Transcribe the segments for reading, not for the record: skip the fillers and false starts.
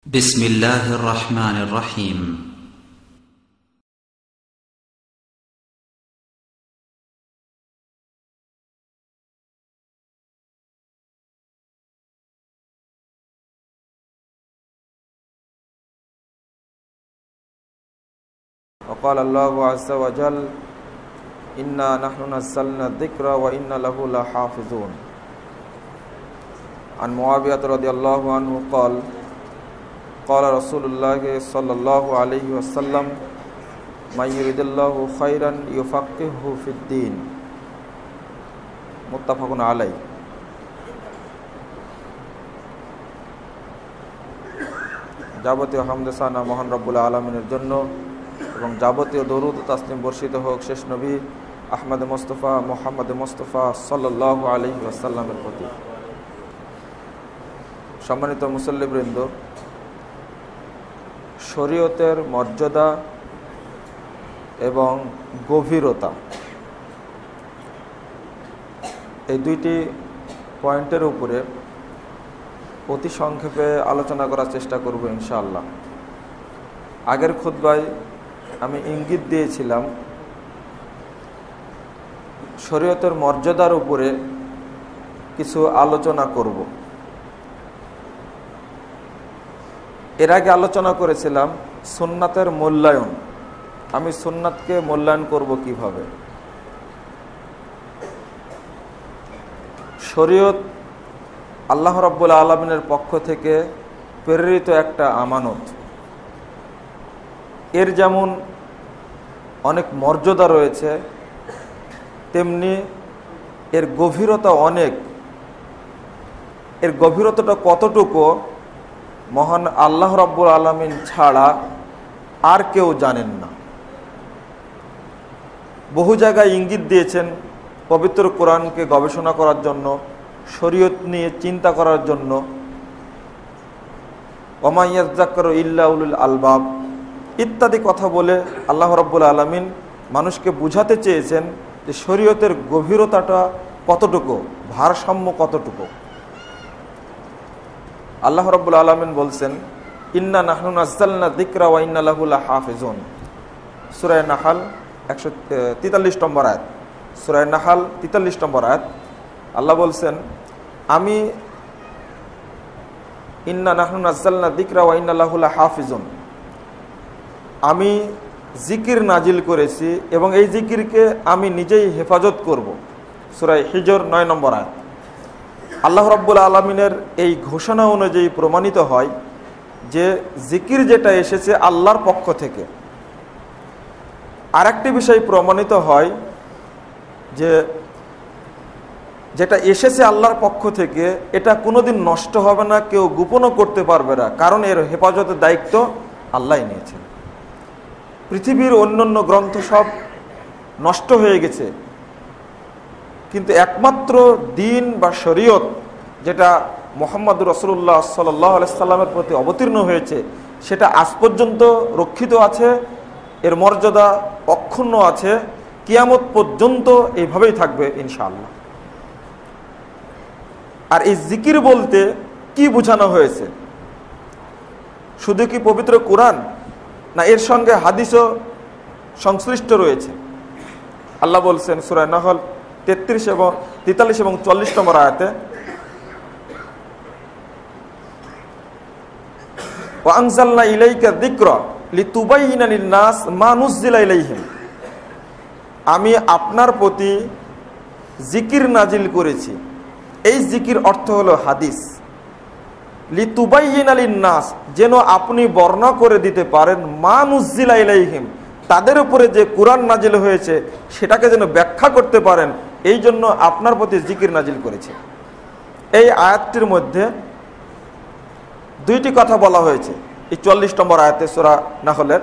بسم الله الرحمن الرحيم وقال الله عز وجل إنا نحن نزلنا الذكر وإنا له لحافظون عن معاوية رضي الله عنه قال قال رسول الله صلى الله عليه وسلم من يريد الله خيرا يفقهه في الدين متفق عليه। যাবতীয় হামদে সানা মহান রব্বুল আলামিনের জন্য এবং যাবতীয় দরুদ ও তাসলিম বর্ষিত হোক শেষ নবী আহমদ মুস্তাফা মুহাম্মদ মুস্তাফা সাল্লাল্লাহু আলাইহি ওয়াসাল্লামের প্রতি। সম্মানিত মুসল্লিবৃন্দ, শরীয়তের মর্যাদা এবং গভীরতা এই দুইটি পয়েন্টের উপরে অতি সংক্ষেপে আলোচনা করার চেষ্টা করব ইনশাআল্লাহ। আগের খুতবায় আমি ইঙ্গিত দিয়েছিলাম শরীয়তের মর্যাদার উপরে কিছু আলোচনা করব। এর আগে আলোচনা করেছিলাম সুন্নাতের মূল্যায়ন। আমি সুন্নাতকে মূল্যায়ন করব কিভাবে। শরীয়ত আল্লাহ রাব্বুল আলামিনের পক্ষ থেকে প্রেরিত একটা আমানত। এর যেমন অনেক মর্যাদা রয়েছে, তেমনি এর গভীরতা অনেক। এর গভীরতাটা কতটুকু মহান আল্লাহ রাব্বুল আলামিন ছাড়া আর কেউ জানেন না। বহু জায়গায় ইঙ্গিত দিয়েছেন পবিত্র কোরআনকে গবেষণা করার জন্য, শরীয়ত নিয়ে চিন্তা করার জন্য। ওমা ইয়াযাক্কারু ইল্লা উলুল আলবাব ইত্যাদি কথা বলে আল্লাহ রাব্বুল আলামিন মানুষকে বুঝাতে চেয়েছেন যে শরীয়তের গভীরতাটা কতটুকু, ভারসাম্য কতটুকু। আল্লাহ রাব্বুল আলামিন বলছেন ইন্না নাহনু নাযালনা যিকরা ওয়া ইন্না লাহু লাহাফিজুন। সূরা নাহল 143 নম্বর আয়াত। সূরা নাহল 43 নম্বর আয়াত। আল্লাহ বলছেন আমি ইন্না নাহনু নাযালনা যিকরা ওয়া ইন্না লাহু লাহাফিজুন, আমি জিকির নাজিল করেছি এবং এই জিকিরকে আমি নিজেই হেফাজত করব। সূরা হিজর 9 নম্বর আয়াত। আল্লাহ রাব্বুল আলামিনের এই ঘোষণা অনুযায়ী প্রমাণিত হয় যে জিকির যেটা এসেছে আল্লাহর পক্ষ থেকে। আরেকটি বিষয় প্রমাণিত হয় যে যেটা এসেছে আল্লাহর পক্ষ থেকে এটা কোনোদিন নষ্ট হবে না, কেউ গোপনও করতে পারবে না, কারণ এর হেফাজতের দায়িত্ব আল্লাহই নিয়েছেন। পৃথিবীর অন্যান্য গ্রন্থ সব নষ্ট হয়ে গেছে, কিন্তু একমাত্র দিন বা শরীয়ত যেটা মুহাম্মদ রাসূলুল্লাহ সাল্লাল্লাহু আলাইহি সাল্লামের প্রতি অবতীর্ণ হয়েছে সেটা আজ পর্যন্ত রক্ষিত আছে। এর মর্যাদা অক্ষুণ্ণ আছে, কিয়ামত পর্যন্ত এইভাবেই থাকবে ইনশাআল্লাহ। আর এই জিকির বলতে কি বোঝানো হয়েছে? শুধু কি পবিত্র কোরআন, না এর সঙ্গে হাদিসও সংশ্লিষ্ট রয়েছে? আল্লাহ বলছেন সূরা নাহল 43 এবং 40 নম্বর আয়াতে ওয়া আনজালনা ইলাইকা যিকরা লিতুবাইয়িনা লিন-নাস মা নুযিলা ইলাইহিম, আমি আপনার প্রতি জিকির নাজিল করেছি। এই জিকির অর্থ হলো হাদিস। লিতুবাইয়িনা লিন-নাস, যেন আপনি বর্ণনা করে দিতে পারেন মা নুযিলা ইলাইহিম, তাদের উপরে যে কোরআন নাজিল হয়েছে সেটাকে যেন ব্যাখ্যা করতে পারেন, এই জন্য আপনার প্রতি জিকির নাজিল করেছে। এই আয়াতটির মধ্যে দুইটি কথা বলা হয়েছে। এই 40 নম্বর আয়াতে সূরা নাহলের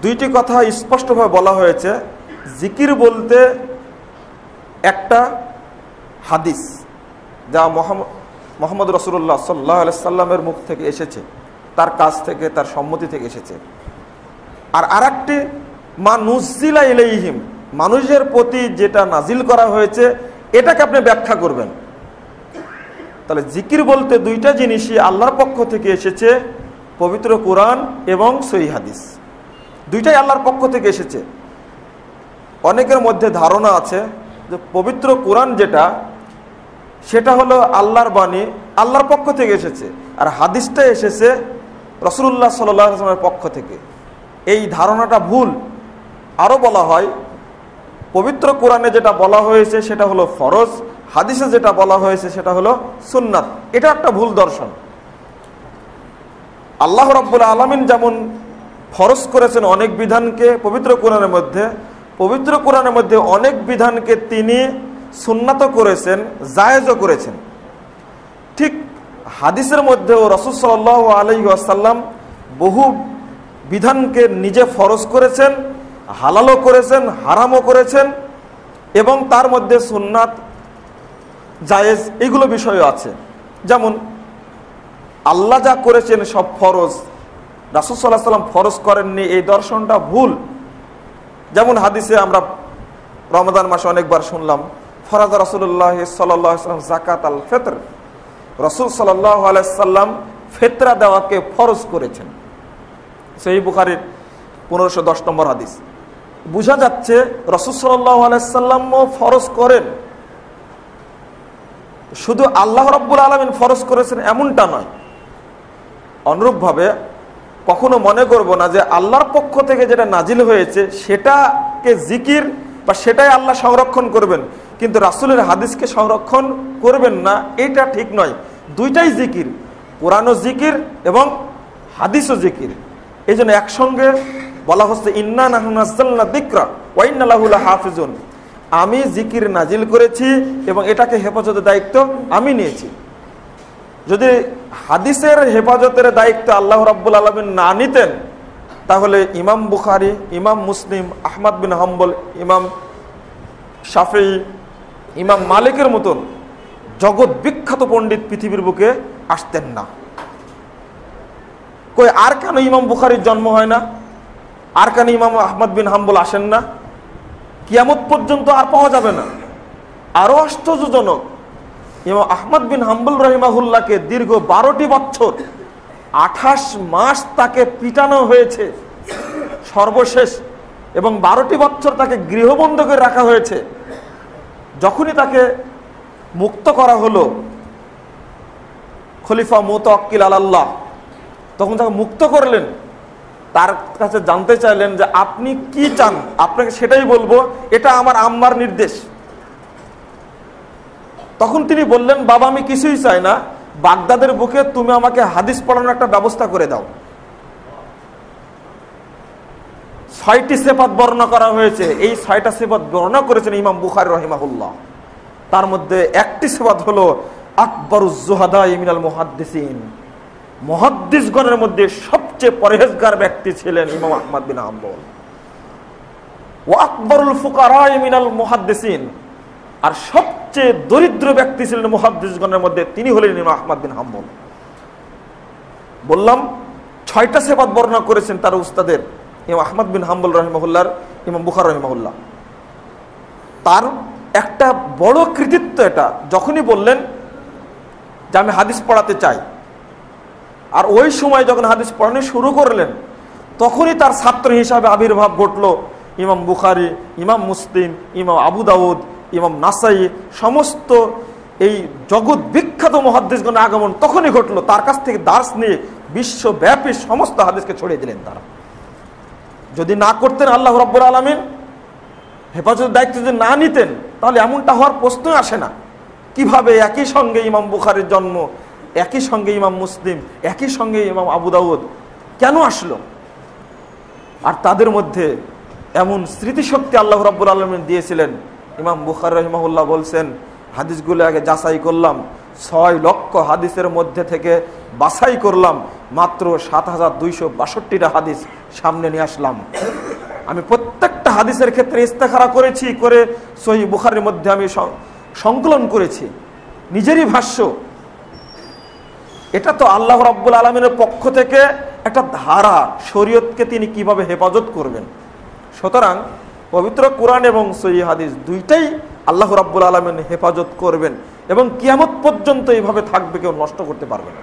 দুইটি কথা স্পষ্টভাবে বলা হয়েছে। জিকির বলতে একটা হাদিস যা মুহাম্মদ রাসূলুল্লাহ সাল্লাল্লাহু আলাইহি সাল্লামের মুখ থেকে এসেছে, তার কাছ থেকে, তার সম্মতি থেকে এসেছে। আর আরেকটি মা নুযিলা ইলাইহিম, মানুষের প্রতি যেটা নাজিল করা হয়েছে এটাকে আপনি ব্যাখ্যা করবেন। তাহলে জিকির বলতে দুইটা জিনিসই আল্লাহর পক্ষ থেকে এসেছে, পবিত্র কোরআন এবং সহিহ হাদিস দুইটাই আল্লাহর পক্ষ থেকে এসেছে। অনেকের মধ্যে ধারণা আছে যে পবিত্র কোরআন যেটা, সেটা হলো আল্লাহর বাণী, আল্লাহর পক্ষ থেকে এসেছে, আর হাদিসটা এসেছে রাসূলুল্লাহ সাল্লাল্লাহু আলাইহি ওয়াসাল্লামের পক্ষ থেকে। এই ধারণাটা ভুল। আরও বলা হয় পবিত্র কোরআনে যেটা বলা হয়েছে সেটা হলো ফরজ, হাদিসে যেটা বলা হয়েছে সেটা হলো সুন্নাত। এটা একটা ভুল দর্শন। আল্লাহ রাব্বুল আলামিন যেমন ফরজ করেছেন অনেক বিধানকে পবিত্র কোরআনের মধ্যে, পবিত্র কোরআনের মধ্যে অনেক বিধানকে তিনি সুন্নাতও করেছেন, জায়েজও করেছেন। ঠিক হাদিসের মধ্যেও রাসূল সাল্লাল্লাহু আলাইহি ওয়াসাল্লাম বহু বিধানকে নিজে ফরজ করেছেন, হালালও করেছেন, হারামও করেছেন, এবং তার মধ্যে সুন্নাত, জায়েজ এগুলো বিষয়ও আছে। যেমন আল্লাহ যা করেছেন সব ফরজ, রাসূল সাল্লাল্লাহু আলাইহি ওয়াসাল্লাম ফরজ করেননি, এই দর্শনটা ভুল। যেমন হাদিসে আমরা রমাদান মাসে অনেকবার শুনলাম, ফরাযা রাসূলুল্লাহ সাল্লাল্লাহু আলাইহি ওয়াসাল্লাম যাকাত আল ফিতর, রাসূল সাল্লাল্লাহু আলাইহি ওয়াসাল্লাম ফিতরা দেওয়াকে ফরজ করেছেন। সহিহ বুখারীর 1510 নম্বর হাদিস। বোঝা যাচ্ছে রাসূল সাল্লাল্লাহু আলাইহি ওয়াসাল্লামও ফরজ করেন, শুধু আল্লাহ রাব্বুল আলামিন ফরজ করেছেন এমনটা নয়। অনুরূপভাবে কখনো মনে করব না যে আল্লাহর পক্ষ থেকে যেটা নাজিল হয়েছে সেটাকে জিকির বা সেটাই আল্লাহ সংরক্ষণ করবেন, কিন্তু রাসূলের হাদিসকে সংরক্ষণ করবেন না, এটা ঠিক নয়। দুইটাই জিকির, কোরআনও জিকির এবং হাদিসও জিকির। এই জন্য একসঙ্গে বলা হচ্ছে ইন্না নাহনু নাযালনা যিকরা ওয়া ইন্না লাহু লাহাফিজুন। আমি জিকির নাজিল করেছি এবং এটাকে হেফাজতের দায়িত্ব আমি নিয়েছি। যদি হাদিসের হেফাজতের দায়িত্ব আল্লাহ রাব্বুল আলামিন না নিতেন, তাহলে ইমাম বুখারী, ইমাম মুসলিম, আহমদ বিন হাম্বল, ইমাম শাফিঈ, ইমাম মালিকের মতন জগৎ বিখ্যাত পণ্ডিত পৃথিবীর বুকে আসতেন না। কই আর কেন ইমাম বুখারীর জন্ম হয় না? আর কেন ইমাম আহমদ বিন হাম্বল আসেন না? কিয়ামত পর্যন্ত আর পাওয়া যাবে না। আরো আশ্চর্যজনক, ইমাম আহমদ বিন হাম্বল রাহিমাহুল্লাহকে দীর্ঘ 12টি বছর 28 মাস তাকে পিটানো হয়েছে সর্বশেষ, এবং 12টি বছর তাকে গৃহবন্ধ করে রাখা হয়েছে। যখনই তাকে মুক্ত করা হলো খলিফা মুতাওয়াক্কিল আলাল্লাহ, তখন তাকে মুক্ত করলেন। তার কাছে জানতে চাইলেন যে আপনি কি চান, আপনাকে সেটাই বলবো, এটা আমার আম্মার নির্দেশ। তখন তিনি বললেন, বাবা আমি কিছুই চাই না, বাগদাদের বুকে তুমি আমাকে হাদিস পড়ানোর একটা ব্যবস্থা করে দাও। 6টি সিফাত বর্ণনা করা হয়েছে, এই 6টা সিফাত বর্ণনা করেছেন ইমাম বুখারী রাহিমাহুল্লাহ। তার মধ্যে একটি সিফাত হলো আকবরুজ জুহাদা মিনাল মুহাদ্দিসিন, মুহাদ্দিসগণের মধ্যে সবচেয়ে পরহেজগার ব্যক্তি ছিলেন ইমাম আহমদ বিন হাম্বল। ওয়া আকবরুল ফুকারা মিনাল মুহাদ্দিসিন, আর সবচেয়ে দরিদ্র ব্যক্তি ছিলেন মুহাদ্দিসগণের মধ্যে, তিনি হলেন ইমাম আহমদ বিন হাম্বল। বললাম 6টা সিফাত বর্ণনা করেছেন তার উস্তাদের ইমাম আহমদ বিন হাম্বল রাহিমাহুল্লাহর ইমাম বুখারী রাহিমাহুল্লাহ। তার একটা বড় কৃতিত্ব এটা, যখনই বললেন যে আমি হাদিস পড়াতে চাই, আর ওই সময় যখন হাদিস পড়ানো শুরু করলেন, তখনই তার ছাত্র হিসাবে আবির্ভাব ঘটলো ইমাম বুখারী, ইমাম মুসলিম, ইমাম আবু দাউদ, ইমাম নাসাই, সমস্ত এই জগৎ বিখ্যাত মুহাদ্দিসগণের আগমন তখনই ঘটলো। তার কাছ থেকে দার্স নিয়ে বিশ্বব্যাপী সমস্ত হাদিসকে ছড়িয়ে দিলেন তারা। যদি না করতেন আল্লাহ রাব্বুল আলামিন, হেফাজতের দায়িত্ব যদি না নিতেন, তাহলে এমনটা হওয়ার প্রশ্নই আসে না। কিভাবে একই সঙ্গে ইমাম বুখারীর জন্ম, একই সঙ্গে ইমাম মুসলিম, একই সঙ্গে ইমাম আবু দাউদ কেন আসলো? আর তাদের মধ্যে এমন স্মৃতিশক্তি আল্লাহ রাব্বুল আলামিন দিয়েছিলেন। ইমাম বুখারী রাহিমাহুল্লাহ বলছেন, হাদিসগুলো আগে যাচাই করলাম, 6 লক্ষ হাদিসের মধ্যে থেকে বাছাই করলাম, মাত্র 7262টা হাদিস সামনে নিয়ে আসলাম। আমি প্রত্যেকটা হাদিসের ক্ষেত্রে ইস্তেখারা করেছি, করে সহিহ বুখারীর মধ্যে আমি সংকলন করেছি, নিজেরই ভাষ্য। এটা তো আল্লাহ রাব্বুল আলামিনের পক্ষ থেকে একটা ধারা, শরীয়তকে তিনি কিভাবে হেফাজত করবেন। সুতরাং পবিত্র কোরআন এবং সহিহ হাদিস দুইটাই আল্লাহ রাব্বুল আলামিন হেফাজত করবেন, এবং কিয়ামত পর্যন্ত এইভাবে থাকবে, কেউ নষ্ট করতে পারবে না।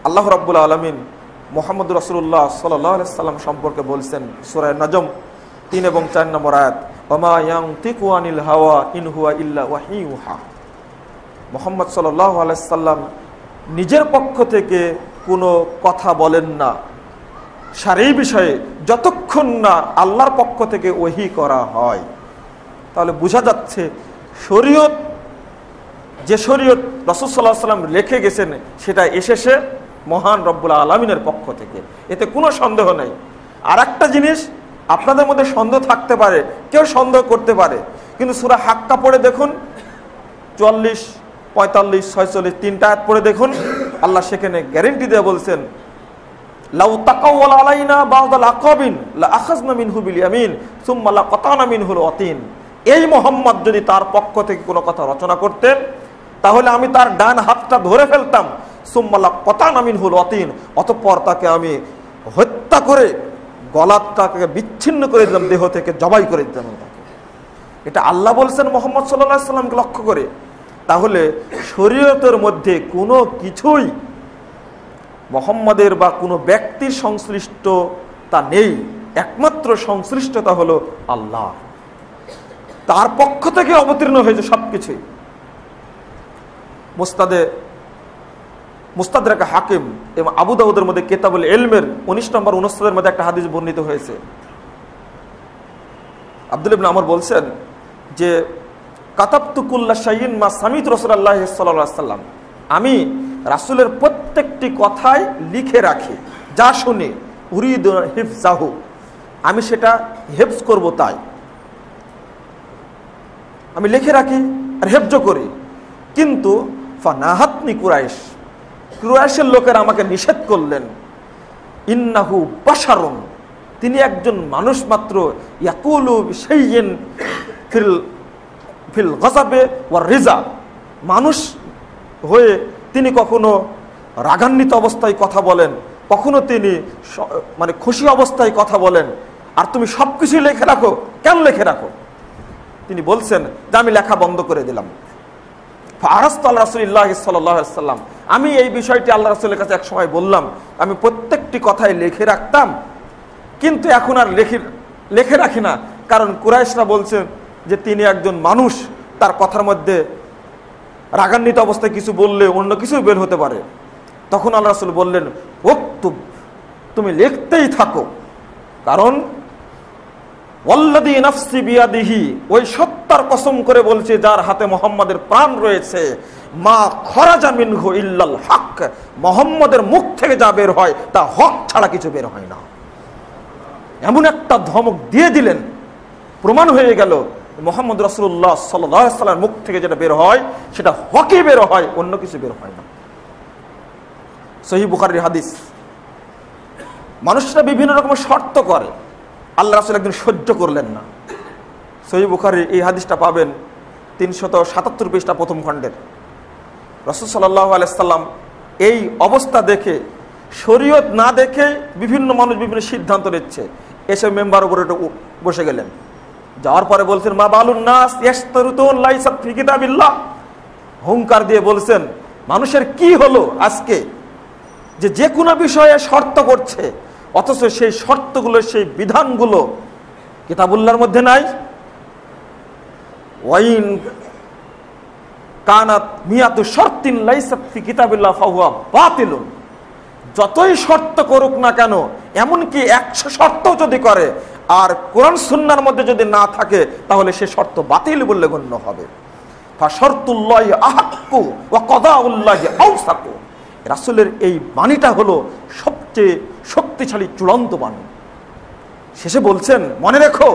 আল্লাহ রাব্বুল আলামিন মুহাম্মদ রাসূলুল্লাহ সাল্লাল্লাহু আলাইহি সাল্লাম সম্পর্কে বলছেন সূরা নজম 3 এবং 4 নম্বর আয়াত, ওমা ইয়ানতিকু আনিল হাওয়া ইন হুয়া ইল্লা ওয়াহিয়ুহা। মুহাম্মদ সাল্লাল্লাহু আলাইহি সাল্লাম নিজের পক্ষ থেকে কোনো কথা বলেন না সারি বিষয়ে যতক্ষণ না আল্লাহর পক্ষ থেকে ওহী করা হয়। তাহলে বোঝা যাচ্ছে শরীয়ত, যে শরীয়ত রাসূল সাল্লাল্লাহু আলাইহি সাল্লাম রেখে গেছেন সেটা এসেছে মহান রব্বুল আলামিনের পক্ষ থেকে, এতে কোনো সন্দেহ নেই। আর একটা জিনিস আপনাদের মধ্যে সন্দেহ থাকতে পারে, কেউ সন্দেহ করতে পারে, কিন্তু সূরা হাক্কা পড়ে দেখুন 44, 45, 46 তিনটা আয়াত পড়ে দেখুন, আল্লাহ সেখানে গ্যারেন্টি দিয়ে বলছেন লাউ তাকাওয়ালা আলাইনা বা'দাল আকাবিন লা আখাযনা মিনহু বিল ইয়ামিন সুম্মা লাকাতানা মিনহুল ওয়াতিন। এই মুহাম্মদ যদি তার পক্ষ থেকে কোনো কথা রচনা করতেন তাহলে আমি তার ডান হাতটা ধরে ফেলতাম, সুম্মা লাকাতানা মিনহুল ওয়াতিন, অতঃপর তাকে আমি হত্যা করে গলাটাকে বিচ্ছিন্ন করে দিলাম, দেহ থেকে জবাই করে দিতাম তাকে। এটা আল্লাহ বলছেন মুহাম্মদ সাল্লাল্লাহু আলাইহি সাল্লামকে লক্ষ্য করে। তাহলে শরীয়তের মধ্যে কোনো কিছুই মুহাম্মাদের বা কোনো ব্যক্তির সংশ্লিষ্টতা নেই, একমাত্র সংশ্লিষ্টতা হলো আল্লাহ, তার পক্ষ থেকে অবতীর্ণ হয়েছে সবকিছুই। মুস্তাদরাক হাকিম এবং আবু দাউদের মধ্যে কিতাবুল ইলমের 19 নম্বর 69 মধ্যে একটা হাদিস বর্ণিত হয়েছে। আব্দুল্লাহ ইবনে আমর বলছেন যে কাতাবতু কুল্লা শাইইন মা সামিত রাসূলুল্লাহ সাল্লাল্লাহু আলাইহি ওয়াসাল্লাম, আমি রাসূলের প্রত্যেকটি কথাই লিখে রাখি, যা শুনি উরিদু হিফজাহু, আমি সেটা হেফজ করব, তাই আমি লিখে রাখি আর হেফজ করি। কিন্তু ফানাহাতনি কুরাইশ, কুরাইশের লোকেরা আমাকে নিষেধ করলেন, ইন্নাহু বাশারুন, তিনি একজন মানুষ মাত্র, ইয়াকুলু শাইইন ফিল গযাবে ওয়ার রিজা, মানুষ হয়ে তিনি কখনো রাগান্বিত অবস্থায় কথা বলেন, কখনো তিনি মানে খুশি অবস্থায় কথা বলেন, আর তুমি সবকিছু লিখে রাখো, কেন লিখে রাখো? তিনি বলছেন যে আমি লেখা বন্ধ করে দিলাম। ফারাসতু আলা রাসূলিল্লাহ সাল্লাল্লাহু আলাইহি ওয়াসাল্লাম, আমি এই বিষয়টি আল্লাহ রাসূলের কাছে এক সময় বললাম, আমি প্রত্যেকটি কথাই লিখে রাখতাম, কিন্তু এখন আর লিখে রাখি না, কারণ কুরাইশরা বলছে যে তিনি একজন মানুষ, তার কথার মধ্যে রাগান্বিত অবস্থায় কিছু বললে অন্য কিছু বের হতে পারে। তখন আল্লাহ রাসূল বললেন, উকতুব, তুমি লিখতেই থাকো, কারণ ওয়াল্লাযী নাফসি বিয়াদিহি, ওই সত্তার কসম করে বলছে যার হাতে মুহাম্মাদের প্রাণ রয়েছে, মা খরাজা মিনহু ইল্লাল হক, মুহাম্মাদের মুখ থেকে যা বের হয় তা হক ছাড়া কিছু বের হয় না। এমন একটা ধমক দিয়ে দিলেন, প্রমাণ হয়ে গেল মুহাম্মদ রাসূলুল্লাহ সাল্লাল্লাহু আলাইহি ওয়াসাল্লামের মুখ থেকে যেটা বের হয় সেটা হকই বের হয়, অন্য কিছু বের হয় না। সহিহ বুখারীর হাদিস। মানুষরা বিভিন্ন রকমের শর্ত করে, আল্লাহ রাসূল একদিন সহ্য করলেন না। সহিহ বুখারীর এই হাদিসটা পাবেন 377 পৃষ্ঠা প্রথম খণ্ডের। রাসূল সাল্লাল্লাহু আলাইহি ওয়াসাল্লাম এই অবস্থা দেখে, শরীয়ত না দেখে বিভিন্ন মানুষ বিভিন্ন সিদ্ধান্ত নিচ্ছে, এসে মেম্বার উপরে বসে গেলেন। যাওয়ার পরে বলছেন মা বালুন নাস ইয়াশতারুতুন লাইসা ফি কিতাবিল্লাহ, হুঙ্কার দিয়ে বলছেন মানুষের কি হলো আজকে যে কোনো বিষয়ে শর্ত করছে, অথচ সেই শর্তগুলো, সেই বিধানগুলো কিতাবুল্লাহর মধ্যে নাই। ওয়াইন কানাত মিয়াতু শারতিন লাইসা ফি কিতাবিল্লাহ ফাহুয়া বাতিলুন, যতই শর্ত করুক না কেন, এমনকি 100 শর্ত যদি করে আর কোরআন সুন্নাহর মধ্যে যদি না থাকে তাহলে সে শর্ত বাতিল বলে গণ্য হবে। ফাশরতুল্লাহি আহাক্কু ওয়া কদাউল্লাহি আওসাকু, রাসূলের এই বাণীটা হলো সবচেয়ে শক্তিশালী চূড়ান্ত বাণী। শেষে বলছেন মনে রেখো,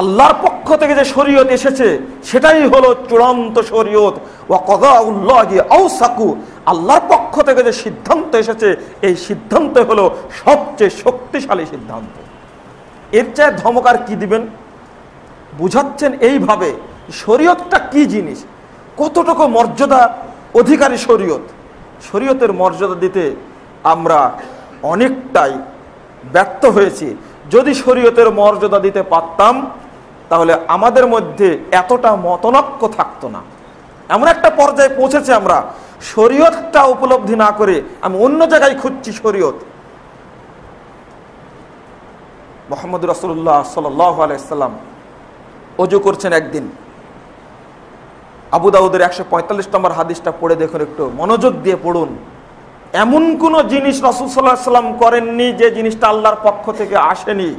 আল্লাহর পক্ষ থেকে যে শরীয়ত এসেছে সেটাই হলো চূড়ান্ত শরীয়ত। ওয়া কদাউল্লাহি আওসাকু, আল্লাহর পক্ষ থেকে যে সিদ্ধান্ত এসেছে এই সিদ্ধান্ত হলো সবচেয়ে শক্তিশালী সিদ্ধান্ত। এর চেয়ে ধমক আর কি দিবেন? বুঝাচ্ছেন এইভাবে শরীয়তটা কি জিনিস, কতটুকু মর্যাদা অধিকারী শরীয়ত। শরীয়তের মর্যাদা দিতে আমরা অনেকটাই ব্যর্থ হয়েছি। যদি শরীয়তের মর্যাদা দিতে পারতাম তাহলে আমাদের মধ্যে এতটা মতনৈক্য থাকতো না। এমন একটা পর্যায়ে পৌঁছেছে আমরা, শরীয়তটা উপলব্ধি না করে আমি অন্য জায়গায় খুঁজছি শরীয়ত। মুহাম্মদ রাসূলুল্লাহ সাল্লাল্লাহু আলাইহি সাল্লাম ওযু করছেন একদিন। আবু দাউদের 145 নম্বর হাদিসটা পড়ে দেখুন, একটু মনোযোগ দিয়ে পড়ুন। এমন কোন জিনিস রাসূল সাল্লাল্লাহু আলাইহি সাল্লাম করেননি যে জিনিসটা আল্লাহর পক্ষ থেকে আসেনি,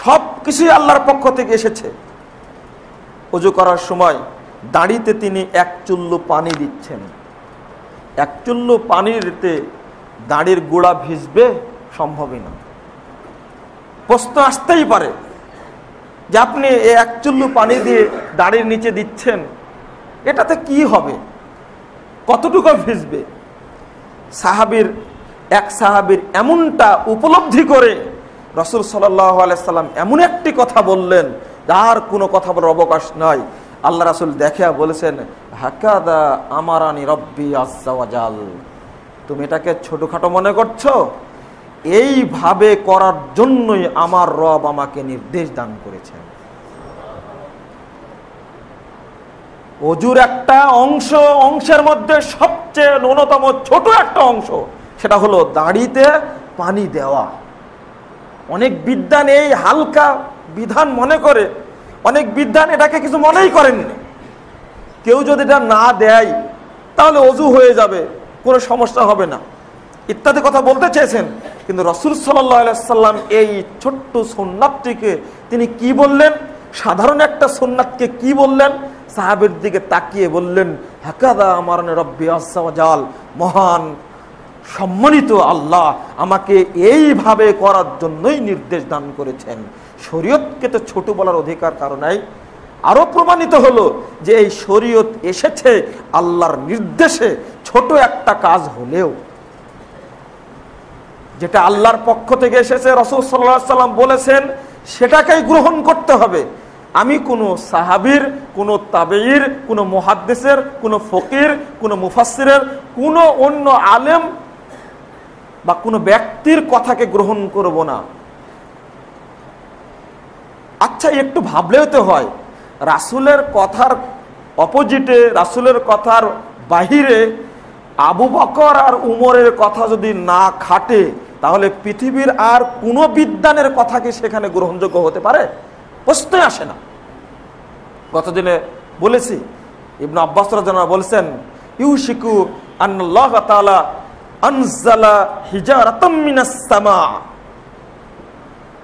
সব কিছুই আল্লাহর পক্ষ থেকে এসেছে। ওযু করার সময় দাড়িতে তিনি এক চুল্লু পানি দিচ্ছেন। এক চুল্লু পানিতে দাড়ির গোড়া ভিজবে? সম্ভবই না। প্রশ্ন আসতেই পারে যে আপনি এক চুল্লু পানি দিয়ে দাড়ির নিচে দিচ্ছেন, এটাতে কি হবে, কতটুকু ভিজবে? এক সাহাবীর এমনটা উপলব্ধি করে রাসূল সাল্লাল্লাহু আলাইহি সাল্লাম এমন একটি কথা বললেন যার কোনো কথা বলার অবকাশ নাই। আল্লাহ রাসূল দেখিয়া বলেছেন, হাকাদা আমারানি রব্বি আযজা ওয়া জাল, তুমি এটাকে ছোটখাটো মনে করছো? এইভাবে করার জন্যই আমার রব আমাকে নির্দেশ দান করেছেন। ওযুর একটা অংশের মধ্যে সবচেয়ে ন্যূনতম ছোট একটা অংশ, সেটা হলো দাড়িতে পানি দেওয়া। অনেক বিদ্বান এই হালকা বিধান মনে করে, অনেক বিদ্বান এটাকে কিছু মনেই করেননি। কেউ যদি এটা না দেয় তাহলে ওযু হয়ে যাবে, কোনো সমস্যা হবে না ইত্যাদি কথা বলতে চেয়েছেন। কিন্তু রাসূল সাল্লাল্লাহু আলাইহি সাল্লাম এই ছোট্ট সুন্নাতটিকে তিনি কি বললেন, সাধারণ একটা সুন্নাতকে কি বললেন? সাহাবের দিকে তাকিয়ে বললেন, হাকাদা আমারানি রব্বি আযজা ওয়া জাল, মহান সম্মানিত আল্লাহ আমাকে এইভাবে করার জন্যই নির্দেশ দান করেছেন। শরীয়তকে তো ছোট বলার অধিকার কারণ নাই। আরো প্রমাণিত হলো যে এই শরীয়ত এসেছে আল্লাহর নির্দেশে, ছোট একটা কাজ হলেও যেটা আল্লাহর পক্ষ থেকে এসেছে, রাসূল সাল্লাল্লাহু আলাইহি সাল্লাম বলেছেন, সেটাকেই গ্রহণ করতে হবে। আমি কোনো সাহাবীর, কোনো তাবেঈর, কোনো মুহাদ্দিসের, কোনো ফকির, কোনো মুফাসসিরের, কোনো অন্য আলেম বা কোনো ব্যক্তির কথাকে গ্রহণ করব না। আচ্ছা, একটু ভাবলেও তো হয়, রাসূলের কথার অপোজিটে, রাসূলের কথার বাহিরে আবু বকর আর উমরের কথা যদি না খাটে, তাহলে পৃথিবীর আর কোনো বিদ্বানের কথা কি সেখানে গ্রহণযোগ্য হতে পারে? প্রশ্নই আসে না। গতদিনে বলেছি, ইবনে আব্বাস রাদিয়াল্লাহু আনহু বলেছেন, ইউশিকু আন্নাল্লাহ তাআলা আনজালা হিজারাতাম মিনাস সামা,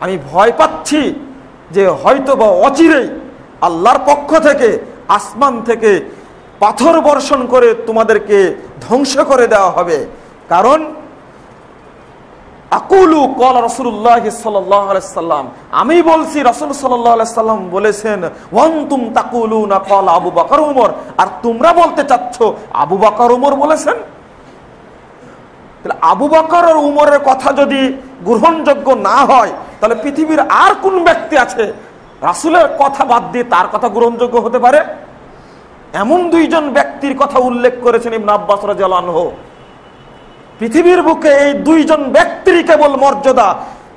আমি ভয় পাচ্ছি যে হয়তোবা অচিরেই আল্লাহর পক্ষ থেকে, আসমান থেকে পাথর বর্ষণ করে তোমাদেরকে ধ্বংস করে দেওয়া হবে। কারণ আকুলু ক্বালা রাসূলুল্লাহ সাল্লাল্লাহু আলাইহি সাল্লাম, আমি বলছি রাসূল সাল্লাল্লাহু আলাইহি সাল্লাম বলেছেন, ওয়ান্তুম তাকুলুনা ক্বালা আবু বকর উমর, আর তোমরা বলতে চাচ্ছ আবু বকর উমর বলেছেন। তাহলে আবু বকর আর উমরের কথা যদি গ্রহণযোগ্য না হয়, তাহলে পৃথিবীর আর কোন ব্যক্তি আছে রাসূলের কথা বাদ দিয়ে তার কথা গ্রহণযোগ্য হতে পারে? এমন দুইজন ব্যক্তির কথা উল্লেখ করেছেন ইবনে আব্বাস রাদিয়াল্লাহু আনহু। পৃথিবীর বুকে এই দুইজন ব্যক্তির কেবল মর্যাদা,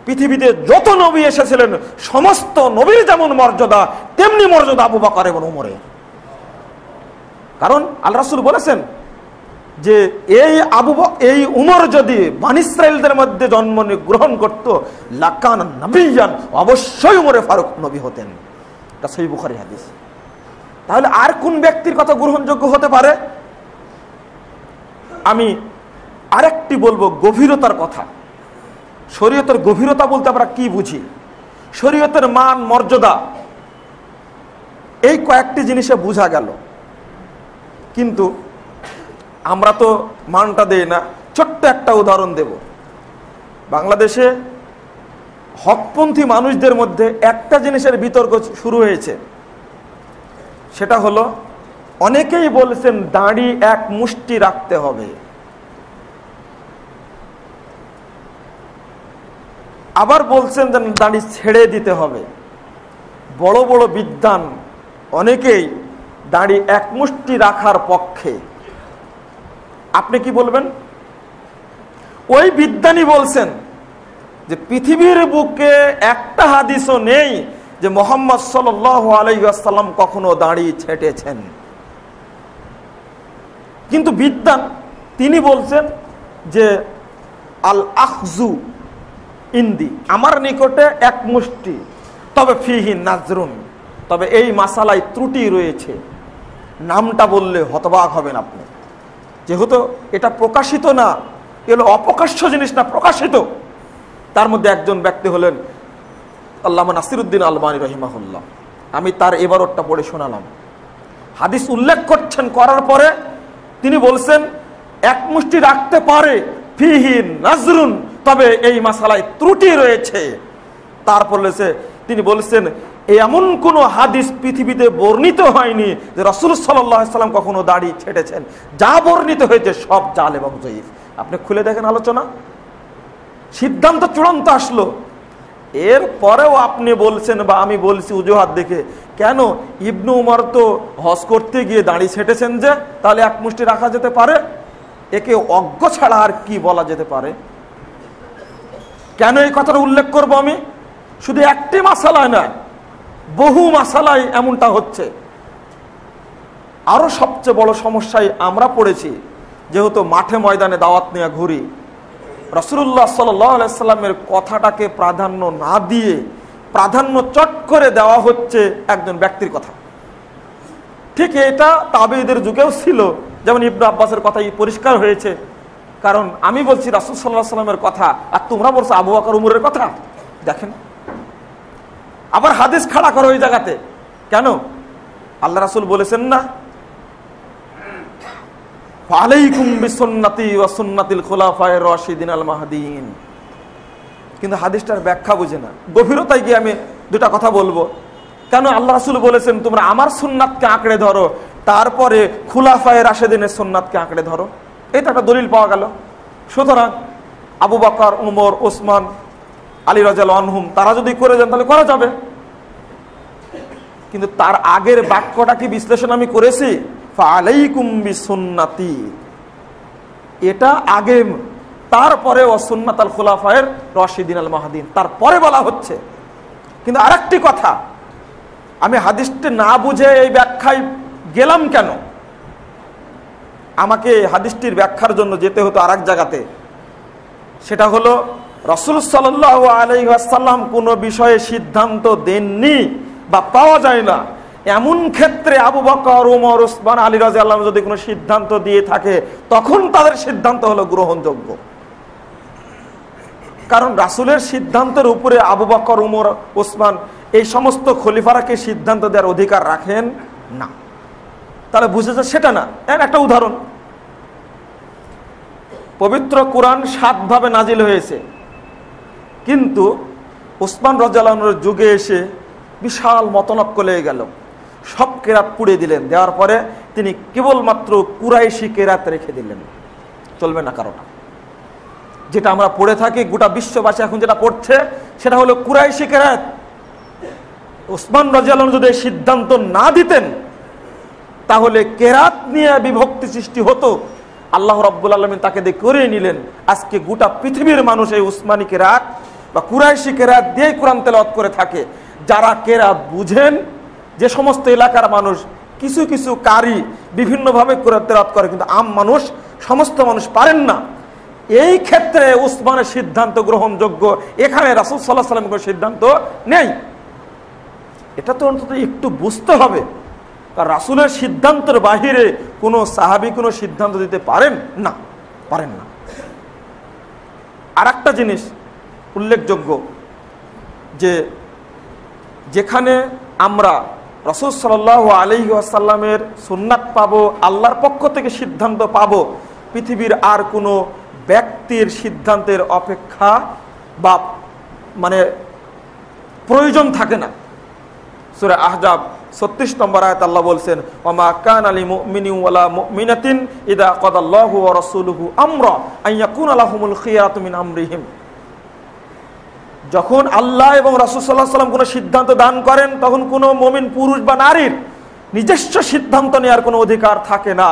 পৃথিবীতে যত নবী এসেছিলেন সমস্ত নবীর যেমন মর্যাদা, তেমনি মর্যাদা আবু বকর এবং উমরের। কারণ আল্লাহ রাসূল বলেছেন যে এই উমর যদি বনী ইসরাঈলদের মধ্যে জন্ম গ্রহণ করত, লাকান নবিয়ান, অবশ্যই উমরে ফারুক নবী হতেন। এটা সহিহ বুখারী হাদিস। তাহলে আর কোন ব্যক্তির কথা গ্রহণযোগ্য হতে পারে? আমি আরেকটি বলবো গভীরতার কথা। শরীয়তের গভীরতা বলতে আমরা কি বুঝি, শরীয়তের মান মর্যাদা, এই কয়েকটি জিনিসে বোঝা গেল। কিন্তু আমরা তো মানটা দেই না। ছোট্ট একটা উদাহরণ দেব। বাংলাদেশে হকপন্থী মানুষদের মধ্যে একটা জিনিসের বিতর্ক শুরু হয়েছে, সেটা হলো অনেকেই বলছেন দাড়ি এক মুষ্টি রাখতে হবে, আবার বলছেন যে দাড়ি ছেড়ে দিতে হবে। বড় বড় বিদ্বান অনেকেই দাড়ি এক মুষ্টি রাখার পক্ষে। আপনি কি বলবেন? ওই বিদ্বানই বলছেন যে পৃথিবীর বুকে একটা হাদিসও নেই যে মুহাম্মদ সাল্লাল্লাহু আলাইহি ওয়াসাল্লাম কখনো দাড়ি ছেঁটেছেন। কিন্তু বিদ্বান তিনি বলছেন যে আল আখজু ইন্দি, আমার নিকটে এক মুষ্টি, তবে ফিহি নাজরুন, তবে এই মাসালায় ত্রুটি রয়েছে। নামটা বললে হতবাক হবেন আপনি, যেহেতু এটা প্রকাশিত না, এগুলো অপ্রকাশ্য জিনিস না, প্রকাশিত। তার মধ্যে একজন ব্যক্তি হলেন আল্লামা নাসিরউদ্দিন আলবানী রহিমাহুল্লাহ। আমি তার এবারটা পড়ে শোনালাম। হাদিস উল্লেখ করছেন, করার পরে তিনি বলছেন এক মুষ্টি রাখতে পারে, ফিহি নাজরুন, তবে এই মাসালায় ত্রুটি রয়েছে। তারপর তিনি বলছেন এমন কোন হাদিস পৃথিবীতে বর্ণিত হয়নি যে রাসূল সাল্লাল্লাহু আলাইহি সাল্লাম কখনো দাড়ি ছেটেছেন। যা বর্ণিত হয়েছে সব জাল এবং জয়ীফ। আপনি খুলে দেখেন আলোচনা, সিদ্ধান্ত চূড়ান্ত আসলো। এর পরেও আপনি বলছেন বা আমি বলছি অজুহাত দেখে, কেন ইবনু উমর তো হজ করতে গিয়ে দাড়ি ছেটেছেন, যে তাহলে এক মুষ্টি রাখা যেতে পারে। একে অজ্ঞ ছাড়া আর কি বলা যেতে পারে? কেন এই কথাটা উল্লেখ করব আমি? শুধু একটি মাসালায় নয়, বহু মাসালায় এমনটা হচ্ছে। আরো সবচেয়ে বড় সমস্যায় আমরা পড়েছি, যেহেতু মাঠে ময়দানে দাওয়াত নিয়ে ঘুরি, রাসূলুল্লাহ সাল্লাল্লাহু আলাইহি সাল্লামের কথাটাকে প্রাধান্য না দিয়ে প্রাধান্য চট করে দেওয়া হচ্ছে একজন ব্যক্তির কথা। ঠিক এটা তাবেঈদের যুগেও ছিল, যেমন ইবনে আব্বাসের কথাই পরিষ্কার হয়েছে। কারণ আমি বলছি রাসূল সাল্লাল্লাহু আলাইহি সাল্লামের কথা, আর তোমরা বলছো আবু বকর উমরের কথা। দেখেন, আবার হাদিস খাড়া করো ওই জায়গাতে। কেন? আল্লাহ রাসূল বলেছেন না, ফালাইকুম বিসুন্নতি ওয়া সুন্নাতিল খুলাফায়ে রাশিদিন আল মাহদিয়িন। কিন্তু হাদিসটার ব্যাখ্যা বুঝে না। গভীরতায় গিয়ে আমি দুটা কথা বলবো। কেন আল্লাহ রাসূল বলেছেন তোমরা আমার সুন্নাতকে আঁকড়ে ধরো, তারপরে খুলাফায়ে রাশিদিনের সুন্নাতকে আঁকড়ে ধরো? এটা একটা দলিল পাওয়া গেল। সুতরাং আবু বকর, উমর, ওসমান, আলী রাদিয়াল্লাহু আনহুম তারা যদি করে যান তাহলে করা যাবে। কিন্তু তার আগের বাক্যটা কি বিশ্লেষণ আমি করেছি? ফালাইকুম বিসুন্নতি, এটা আগে, তারপরে ওয়াসুন্নাতাল খুলাফায়ের রাশিদিন আল মাহদিন, তারপরে বলা হচ্ছে। কিন্তু আরেকটি কথা, আমি হাদিসটি না বুঝে এই ব্যাখ্যায় গেলাম কেন? আমাকে হাদিসটির ব্যাখ্যার জন্য যেতে হতো আরেক জায়গাতে। সেটা হলো রাসূল সাল্লাল্লাহু আলাইহি ওয়াসাল্লাম কোনো বিষয়ে সিদ্ধান্ত দেননি বা পাওয়া যায় না, এমন ক্ষেত্রে আবু বকর, ওমর, ওসমান, আলী রাদিয়াল্লাহু আনহু যদি কোনো সিদ্ধান্ত দিয়ে থাকে, তখন তাদের সিদ্ধান্ত হলো গ্রহণযোগ্য। কারণ রাসূলের সিদ্ধান্তের উপরে আবু বকর, ওমর, ওসমান এই সমস্ত খলিফারা কি সিদ্ধান্ত দেওয়ার অধিকার রাখেন না। তাহলে বুঝে যায় সেটা না। এর একটা উদাহরণ, পবিত্র কোরআন 7 ভাবে নাজিল হয়েছে, কিন্তু ওসমান রাদিয়াল্লাহু আনহুর যুগে এসে বিশাল মতনক্ক লেগে গেল, সব কেরাত পুড়ে দিলেন। দেওয়ার পরে তিনি কেবলমাত্র কুরাইশি কেরাত রেখে দিলেন। চলবে না কারোটা। যেটা আমরা পড়ে থাকি, গোটা বিশ্ববাসী এখন যেটা পড়ছে, সেটা হলো কুরাইশি কেরাত। ওসমান রাদিয়াল্লাহু আনহু যদি সিদ্ধান্ত না দিতেন, তাহলে কেরাত নিয়ে বিভক্তি সৃষ্টি হতো। আল্লাহ রাব্বুল আলামিন তাকে দিয়ে করিয়ে নিলেন। আজকে গোটা পৃথিবীর মানুষ এই উসমানী কেরাত বা কুরাইশি কেরাত দিয়ে কোরআন তেলাওয়াত করে থাকে। যারা কেরাত বুঝেন, যে সমস্ত এলাকার মানুষ, কিছু কিছু কারি বিভিন্নভাবে কোরআন তেলাওয়াত করে, কিন্তু আম মানুষ, সমস্ত মানুষ পারেন না। এই ক্ষেত্রে উসমানের সিদ্ধান্ত গ্রহণযোগ্য, এখানে রাসূল সাল্লাল্লাহু আলাইহি ওয়াসাল্লামের সিদ্ধান্ত নেই। এটা তো অন্তত একটু বুঝতে হবে। কারণ রাসূলের সিদ্ধান্তের বাহিরে কোনো সাহাবী কোনো সিদ্ধান্ত দিতে পারেন না, পারেন না। আর একটা জিনিস উল্লেখযোগ্য, যে যেখানে আমরা রাসূল সাল্লাল্লাহু আলাইহি ওয়াসাল্লামের সুন্নাত পাবো, আল্লাহর পক্ষ থেকে সিদ্ধান্ত পাবো, পৃথিবীর আর কোনো ব্যক্তির সিদ্ধান্তের অপেক্ষা বা মানে প্রয়োজন থাকে না। সূরা আহজাব 36 নম্বর আয়াত আল্লাহ বলছেন, ওয়া কানা লিল মুমিনিন ওয়ালা মুমিনাতিন ইযা কাদাল্লাহু ওয়া রাসূলুহু আমরা আন ইয়াকুনা লাহুমুল খিয়ারাতু মিন আমরিহিম। যখন আল্লাহ এবং রাসূল সাল্লাল্লাহু আলাইহি ওয়াসাল্লাম কোনো সিদ্ধান্ত দান করেন, তখন কোনো মুমিন পুরুষ বা নারীর নিজস্ব সিদ্ধান্ত নেওয়ার কোনো অধিকার থাকে না।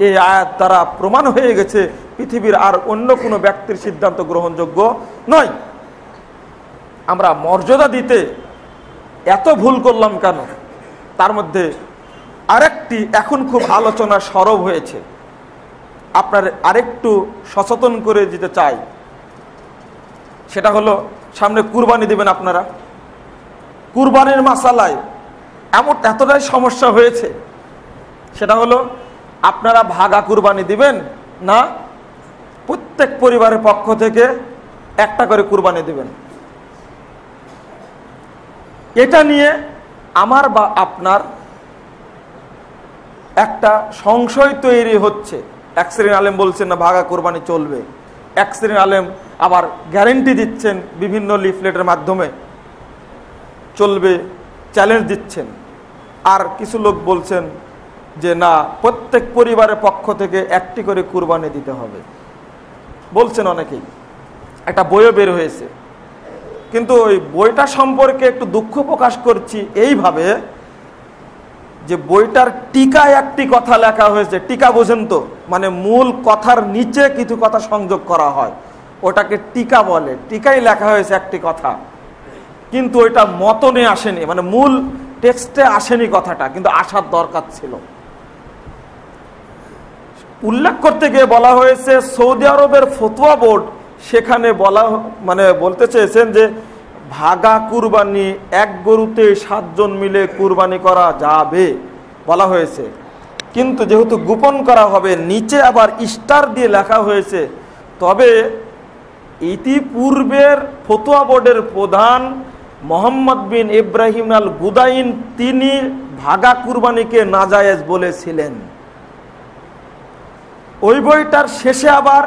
এই আয়াত দ্বারা প্রমাণ হয়ে গেছে পৃথিবীর আর অন্য কোনো ব্যক্তির সিদ্ধান্ত গ্রহণযোগ্য নয়। আমরা মর্যাদা দিতে এত ভুল করলাম কেন? তার মধ্যে আরেকটি এখন খুব আলোচনা সরব হয়েছে, আপনার আরেকটু সচেতন করে দিতে চাই। সেটা হলো, সামনে কুরবানি দিবেন আপনারা। কুরবানির মাসালায় এতটাই সমস্যা হয়েছে, সেটা হলো আপনারা ভাগা কুরবানি দিবেন না প্রত্যেক পরিবারের পক্ষ থেকে একটা করে কুরবানি দিবেন। এটা নিয়ে আমার বা আপনার একটা সংশয় তৈরি হচ্ছে। এক শ্রেণীর আলেম বলছেন না ভাগা কুরবানি চলবে, এক শ্রেণীর আলেম আবার গ্যারেন্টি দিচ্ছেন বিভিন্ন লিফলেটের মাধ্যমে চলবে, চ্যালেঞ্জ দিচ্ছেন। আর কিছু লোক বলছেন যে না, প্রত্যেক পরিবারের পক্ষ থেকে একটি করে কুরবানি দিতে হবে বলছেন অনেকেই। একটা বইও বের হয়েছে, কিন্তু ওই বইটা সম্পর্কে একটু দুঃখ প্রকাশ করছি এইভাবে যে বইটার টিকায় একটি কথা লেখা হয়েছে। টিকা বোঝেন তো, মানে মূল কথার নিচে কিছু কথা সংযোগ করা হয়, ওটাকে টিকা বলে। টিকায় লেখা হয়েছে একটি কথা, কিন্তু ওইটা মতনে আসেনি, মানে মূল টেক্সটে আসেনি কথাটা, কিন্তু আসার দরকার ছিল। উল্লেখ করতে গিয়ে বলা হয়েছে সৌদি আরবের ফতোয়া বোর্ড, সেখানে বলতে চেয়েছেন যে ভাগা কুরবানি এক গরুতে 7 জন মিলে কুরবানি করা যাবে বলা হয়েছে, কিন্তু যেহেতু গোপন করা হবে নিচে আবার স্টার দিয়ে লেখা হয়েছে। তবে ইতিপূর্বের ফতোয়া বোর্ডের প্রধান মোহাম্মদ বিন ইব্রাহিম আল গুদাইন তিনি ভাগা কুরবানিকে নাজায়েজ বলেছিলেন। ওই বইটার শেষে আবার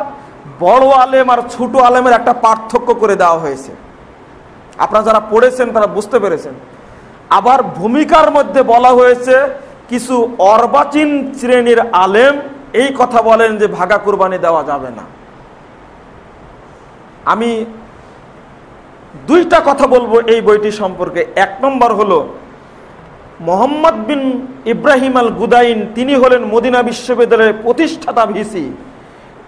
বড় আলেম আর ছোট আলেমের একটা পার্থক্য করে দেওয়া হয়েছে। আপনারা যারা পড়েছেন তারা বুঝতে পেরেছেন। আবার ভূমিকার মধ্যে বলা হয়েছে কিছু অর্বাচীন শ্রেণীর আলেম এই কথা বলেন যে ভাগা কুরবানি দেওয়া যাবে না। আমি দুইটা কথা বলবো এই বইটি সম্পর্কে। এক নম্বর হলো, মোহাম্মদ বিন ইব্রাহিম আল গুদাইন তিনি হলেন মদিনা বিশ্ববিদ্যালয়ের প্রতিষ্ঠাতা ভিসি।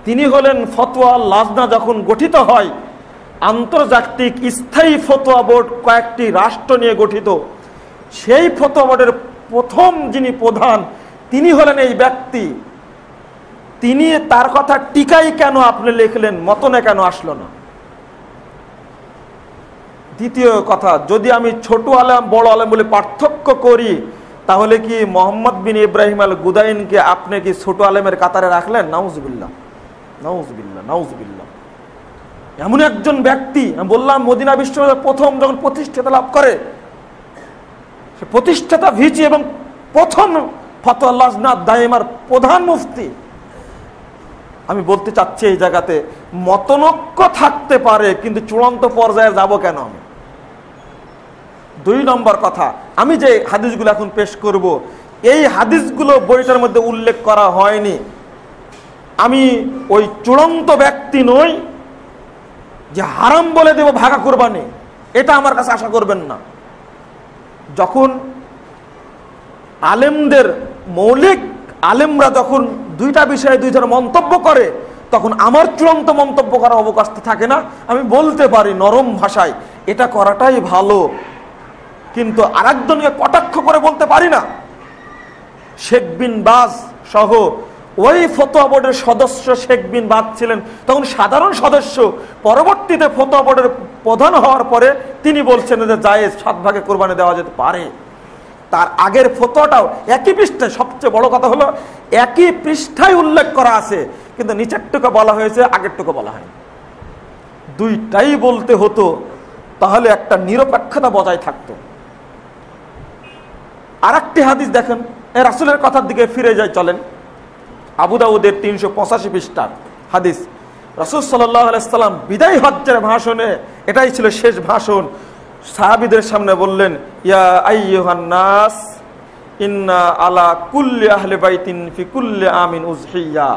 তিনি হলেন ফতোয়া লাজনা যখন গঠিত হয়, আন্তর্জাতিক স্থায়ী ফতোয়া বোর্ড কয়েকটি রাষ্ট্র নিয়ে গঠিত, সেই ফতোয়া বোর্ডের প্রথম যিনি প্রধান তিনি হলেন এই ব্যক্তি। তিনি তার কথা টিকাই কেন আপনি লিখলেন, মতনে কেন আসলো না? দ্বিতীয় কথা, যদি আমি ছোট আলেম বড় আলেম বলে পার্থক্য করি, তাহলে কি মোহাম্মদ বিন ইব্রাহিম আল গুদাইনকে আপনি কি ছোট আলেমের কাতারে রাখলেন? নাউজুবিল্লাহ, নাউজুবিল্লাহ, নাউজুবিল্লাহ। এমন একজন ব্যক্তি, আমি বললাম মদিনা বিশ্ববিদ্যালয় প্রথম যখন প্রতিষ্ঠাতা লাভ করে, সে প্রতিষ্ঠাতা ভিসি এবং প্রথম ফতোয়া লাজনা দায়েমার প্রধান মুফতি। আমি বলতে চাচ্ছি এই জায়গাতে মতনৈক্য থাকতে পারে, কিন্তু চূড়ান্ত পর্যায়ে যাব কেন আমি? দুই নম্বর কথা, আমি যে হাদিসগুলো এখন পেশ করব, এই হাদিসগুলো বইটার মধ্যে উল্লেখ করা হয়নি। আমি ওই চূড়ান্ত ব্যক্তি নই যে হারাম বলে দেব ভাগা কুরবানি, এটা আমার কাছে আশা করবেন না। যখন আলেমদের মৌলিক আলেমরা যখন দুইটা বিষয়ে দুই ধরনের মন্তব্য করে, তখন আমার চূড়ান্ত মন্তব্য করার অবকাশ থাকে না। আমি বলতে পারি নরম ভাষায় এটা করাটাই ভালো, কিন্তু আরেকজনকে কটাক্ষ করে বলতে পারি না। শেখ বিন বাজ সহ ওই ফতোয়া বোর্ডের সদস্য শেখ বিন বাজ ছিলেন তখন সাধারণ সদস্য, পরবর্তীতে ফতোয়া বোর্ডের প্রধান হওয়ার পরে তিনি বলছেন যে জায়েজ 7 ভাগে কোরবানি দেওয়া যেতে পারে। তার আগের ফতোয়াটাও একই পৃষ্ঠায়, সবচেয়ে বড় কথা হলো একই পৃষ্ঠায় উল্লেখ করা আছে, কিন্তু নিচেরটুকু বলা হয়েছে, আগেরটুকু বলা হয়নি। দুইটাই বলতে হতো, তাহলে একটা নিরপেক্ষতা বজায় থাকতো। আর একটি হাদিস দেখেন, রাসূলের কথার দিকে ফিরে যায়, চলেন। আবু দাউদের 385 পৃষ্ঠার হাদিস। রাসূল সাল্লাল্লাহু আলাইহি সাল্লাম বিদায় হজ্জের ভাষণে, এটাই ছিল শেষ ভাষণ, সাহাবীদের সামনে বললেন, ইয়া আইয়ুহান নাস ইন্না আলা কুল্লি আহলি বাইতিন ফি কুল্লি আমিন উযহিয়া,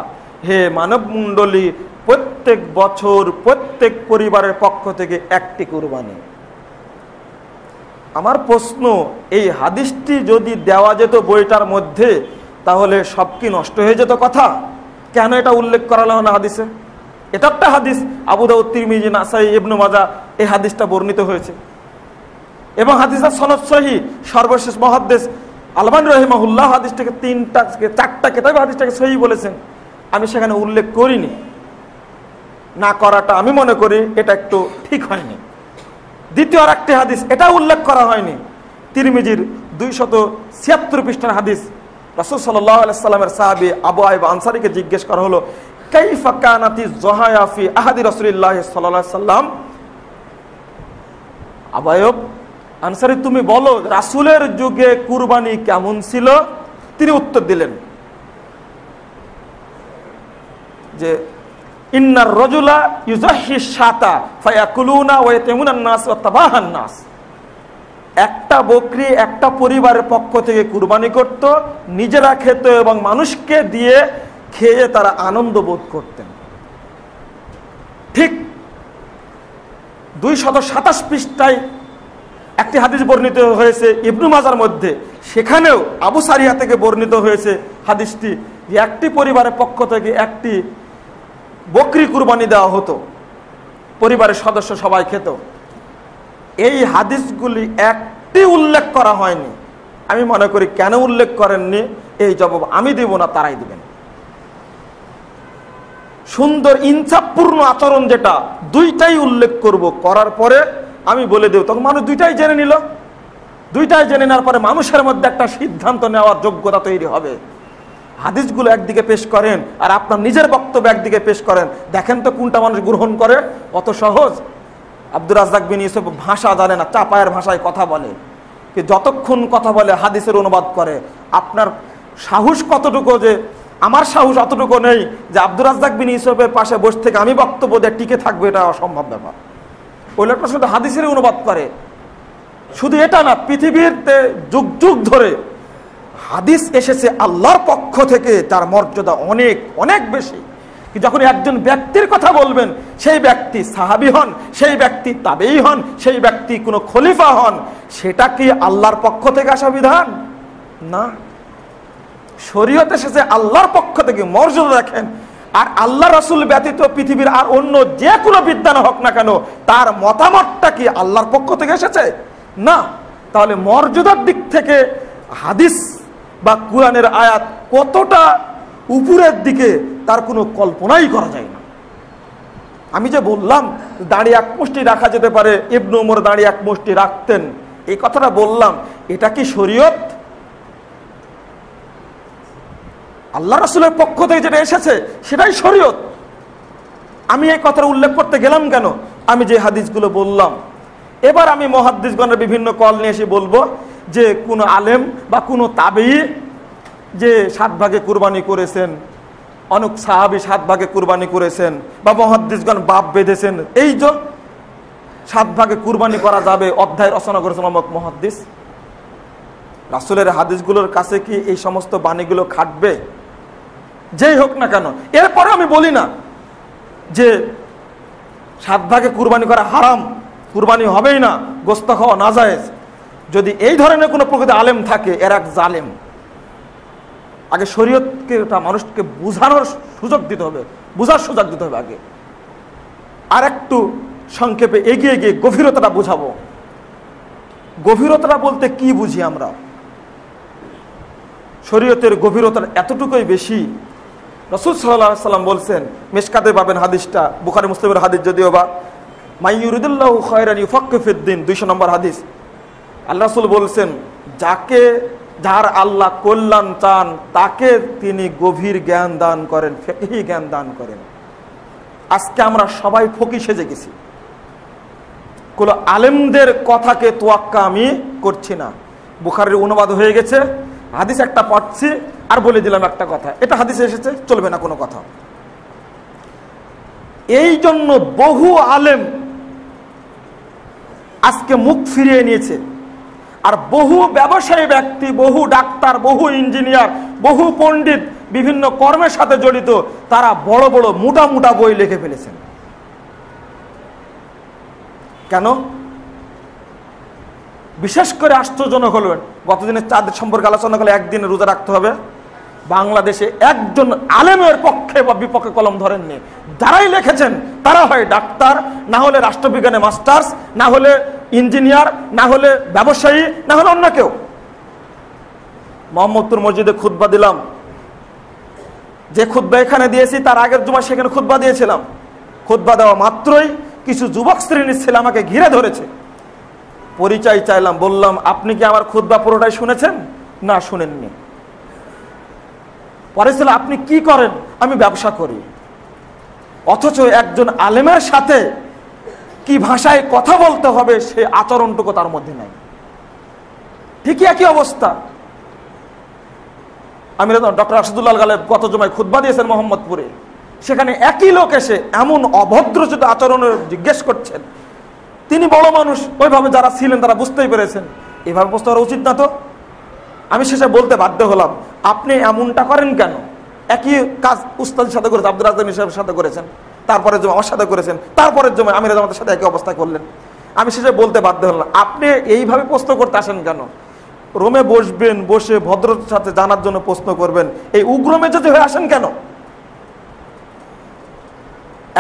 হে মানব মণ্ডলী, প্রত্যেক বছর প্রত্যেক পরিবারের পক্ষ থেকে একটি কুরবানি। আমার প্রশ্ন, এই হাদিসটি যদি দেওয়া যেত বইটার মধ্যে, তাহলে সব কি নষ্ট হয়ে যেত কথা? কেন এটা উল্লেখ করা হলো না হাদিসে? এটা একটা হাদিস, আবু দাউদ, তিরমিজি, নাসাই, ইবনে মাজাহ এই হাদিসটা বর্ণিত হয়েছে এবং হাদিসের সনদ সহিহ। সর্বশেষ মুহাদ্দিস আলবানী রাহিমাহুল্লাহ হাদিসটাকে 3টা 4টা কিতাবে হাদিসটাকে সহিহ বলেছেন। আমি সেখানে উল্লেখ করিনি, না করাটা আমি মনে করি এটা একটু ঠিক হয়নি। দ্বিতীয় আর একটি হাদিস, এটা উল্লেখ করা হয়নি, তিরমিজির 276 পৃষ্ঠার হাদিস। রাসূল সাল্লাল্লাহু আলাইহি সাল্লামের সাহাবী আবু আইয়ুব আনসারীকে জিজ্ঞেস করা হলো, কাইফা কানাতি যহায়া ফি আহাদি রাসূলিল্লাহ সাল্লাল্লাহু আলাইহি সাল্লাম। আবু আইয়ুব আনসারী, তুমি বলো রাসূলের যুগে কুরবানি কেমন ছিল? তিনি উত্তর দিলেন যে ইন্নার রাজুলা ইউযাহি শাতা ফায়াকুলুনা ওয়া ইয়াতামুনান নাস ওয়া তাবাহান নাস। একটা বকরি একটা পরিবারের পক্ষ থেকে কুরবানি করত, নিজেরা খেত এবং মানুষকে দিয়ে খেয়ে তারা আনন্দ বোধ করতেন। ঠিক 227 পৃষ্ঠায় একটি হাদিস বর্ণিত হয়েছে ইবনু মাজার মধ্যে, সেখানেও আবু সারিয়া থেকে বর্ণিত হয়েছে হাদিসটি যে একটি পরিবারের পক্ষ থেকে একটি বকরি কুরবানি দেওয়া হতো, পরিবারের সদস্য সবাই খেত। এই হাদিসগুলি একটি উল্লেখ করা হয়নি। আমি মনে করি কেন উল্লেখ করেননি এই জবাব আমি দেব না, তারাই দিবেন। সুন্দর ইনসাফপূর্ণ আচরণ যেটা, দুইটাই উল্লেখ করব, করার পরে আমি বলে দেব, তখন মানুষ দুইটাই জেনে নিল। দুইটাই জেনে নেওয়ার পরে মানুষের মধ্যে একটা সিদ্ধান্ত নেওয়ার যোগ্যতা তৈরি হবে। হাদিসগুলো একদিকে পেশ করেন আর আপনার নিজের বক্তব্য একদিকে পেশ করেন, দেখেন তো কোনটা মানুষ গ্রহণ করে। অত সহজ? আব্দুর রাজ্জাক বিন ইউসুফ ভাষা জানে না, চাপায়ের ভাষায় কথা বলে, কি যতক্ষণ কথা বলে হাদিসের অনুবাদ করে। আপনার সাহস কতটুকু? যে আমার সাহস অতটুকু নেই যে আব্দুর রাজ্জাক বিন ইউসুফের পাশে বসে থেকে আমি বক্তব্য দিয়ে টিকে থাকবে, এটা অসম্ভব ব্যাপার। ওই লোকটা শুধু হাদিসের অনুবাদ করে। শুধু এটা না, পৃথিবীতে যুগ যুগ ধরে হাদিস এসেছে আল্লাহর পক্ষ থেকে, তার মর্যাদা অনেক অনেক বেশি। যখন একজন ব্যক্তির কথা বলবেন, সেই ব্যক্তি সাহাবী হন, সেই ব্যক্তি তাবেঈ হন, সেই ব্যক্তি কোনো খলিফা হন, সেটা কি আল্লাহর পক্ষ থেকে আসা বিধান? না, শরীয়ত এসেছে আল্লাহর পক্ষ থেকে। মর্যাদা দেখেন। আর আল্লাহ রাসূল ব্যতীত পৃথিবীর আর অন্য যে কোনো বিদ্বান হোক না কেন, তার মতামতটা কি আল্লাহর পক্ষ থেকে এসেছে? না। তাহলে মর্যাদার দিক থেকে হাদিস বা কুরআনের আয়াত কতটা উপরের দিকে তার কোনো কল্পনাই করা যায় না। আমি যে বললাম দাড়ি এক মুষ্টি রাখা যেতে পারে, ইবনে উমর দাড়ি এক মুষ্টি রাখতেন, এই কথাটা বললাম, এটা কি শরীয়ত? আল্লাহ রাসূলের পক্ষ থেকে যেটা এসেছে সেটাই শরীয়ত। আমি এই কথাটা উল্লেখ করতে গেলাম কেন? আমি যে হাদিসগুলো বললাম, এবার আমি মুহাদ্দিসগণের বিভিন্ন কল নিয়ে এসে বলবো যে কোনো আলেম বা কোনো তাবেঈ যে 7 ভাগে কুরবানি করেছেন, অনেক সাহাবী 7 ভাগে কুরবানি করেছেন, বা মুহাদ্দিসগণ বাপ বেঁধেছেন এই যে 7 ভাগে কুরবানি করা যাবে, অধ্যায় রচনা করেছেন অমুক মুহাদ্দিস। রাসূলের হাদিসগুলোর কাছে কি এই সমস্ত বাণীগুলো খাটবে? যেই হোক না কেন। এরপরে আমি বলি না যে 7 ভাগে কুরবানি করা হারাম, কুরবানি হবেই না, গোশত খাওয়া নাজায়েজ। যদি এই ধরনের কোনো প্রকৃত আলেম থাকে, এর এক জালেম। আগে শরীয়তকে মানুষকে বুঝানোর সুযোগ দিতে হবে, বুঝার সুযোগ দিতে হবে আগে। আর একটু সংক্ষেপে এগিয়ে গিয়ে গভীরতাটা বুঝাবো। গভীরতাটা বলতে কি বুঝি আমরা? শরীয়তের গভীরতা এতটুকুই বেশি। রাসূল সাল্লাল্লাহু আলাইহি সাল্লাম বলছেন, মিশকাতে পাবেন হাদিসটা, বুখারী মুসলিমের হাদিস যদিও বা, মান ইউরিদুল্লাহু খায়রান ইউফাক্কিহু ফিদ-দ্বীন, 200 নম্বর হাদিস। আল্লাহ রাসূল বলছেন, যার আল্লাহ কল্যাণ চান তাকে তিনি গভীর জ্ঞান দান করেন, ফিকহি জ্ঞান দান করেন। আজকে আমরা সবাই ফকি সেজে গেছি। কোন আলেমদের কথাকে তোয়াক্কা আমি করছি না। বুখারীর অনুবাদ হয়ে গেছে, হাদিস একটা পড়ছি আর বলে দিলাম একটা কথা, এটা হাদিসে এসেছে, চলবে না কোনো কথা। এই জন্য বহু আলেম আজকে মুখ ফিরিয়ে নিয়েছে। আর বহু ব্যবসায়ী ব্যক্তি, বহু ডাক্তার, বহু ইঞ্জিনিয়ার, বহু পণ্ডিত বিভিন্ন কর্মের সাথে জড়িত, তারা বড় বড় মোটা মোটা বই লিখে ফেলেছেন। কেন? বিশেষ করে আশ্চর্যজনক হল, গতদিনের চাঁদ সম্পর্কে আলোচনা করলে একদিনে রোজা রাখতে হবে। বাংলাদেশে একজন আলেমের পক্ষে বা বিপক্ষে কলম ধরেননি। যারাই লিখেছেন তারা হয় ডাক্তার, না হলে রাষ্ট্রবিজ্ঞানে মাস্টার্স, না হলে ইঞ্জিনিয়ার, না হলে ব্যবসায়ী, না হলে অন্য কেউ। মোহাম্মদপুর মসজিদে খুতবা দিলাম, যে খুতবা এখানে দিয়েছি তার আগের জুমা সেখানে খুতবা দিয়েছিলাম। খুতবা দেওয়া মাত্রই কিছু যুবক শ্রেণীর ছেলে আমাকে ঘিরে ধরেছে। পরিচয় চাইলাম, বললাম আপনি কি আমার খুতবা পুরোটাই শুনেছেন? না, শুনেননি। পরে ছিল আপনি কি করেন? আমি ব্যবসা করি। অথচ একজন আলেমের সাথে কি ভাষায় কথা বলতে হবে সে আচরণটুকু তার মধ্যে নাই। ঠিকই একই অবস্থা। আমি ডক্টর আসাদুল্লাহ গালেব গত জুমায় খুতবা দিয়েছেন মোহাম্মদপুরে, সেখানে একই লোক এসে এমন অভদ্রচিত আচরণের জিজ্ঞেস করছেন। তিনি বড় মানুষ, ওইভাবে যারা ছিলেন তারা বুঝতেই পেরেছেন এভাবে বুঝতে করা উচিত না। তো আমি শেষে বলতে বাধ্য হলাম, আপনি এমনটা করেন কেন? একই কাজ উস্তাদের সাথে করেছেন, আব্দুল রাজ্জাক সাহেবের সাথে করেছেন, তারপরে জমা আমার সাথে করেছেন, তারপরের জমা আমির জামাতের সাথে একই অবস্থা করলেন। আমি শেষে বলতে বাধ্য হলাম, আপনি এইভাবে প্রশ্ন করতে আসেন কেন? রোমে বসবেন, বসে ভদ্রতার সাথে জানার জন্য প্রশ্ন করবেন, এই উগ্র মেজাজে হয়ে আসেন কেন?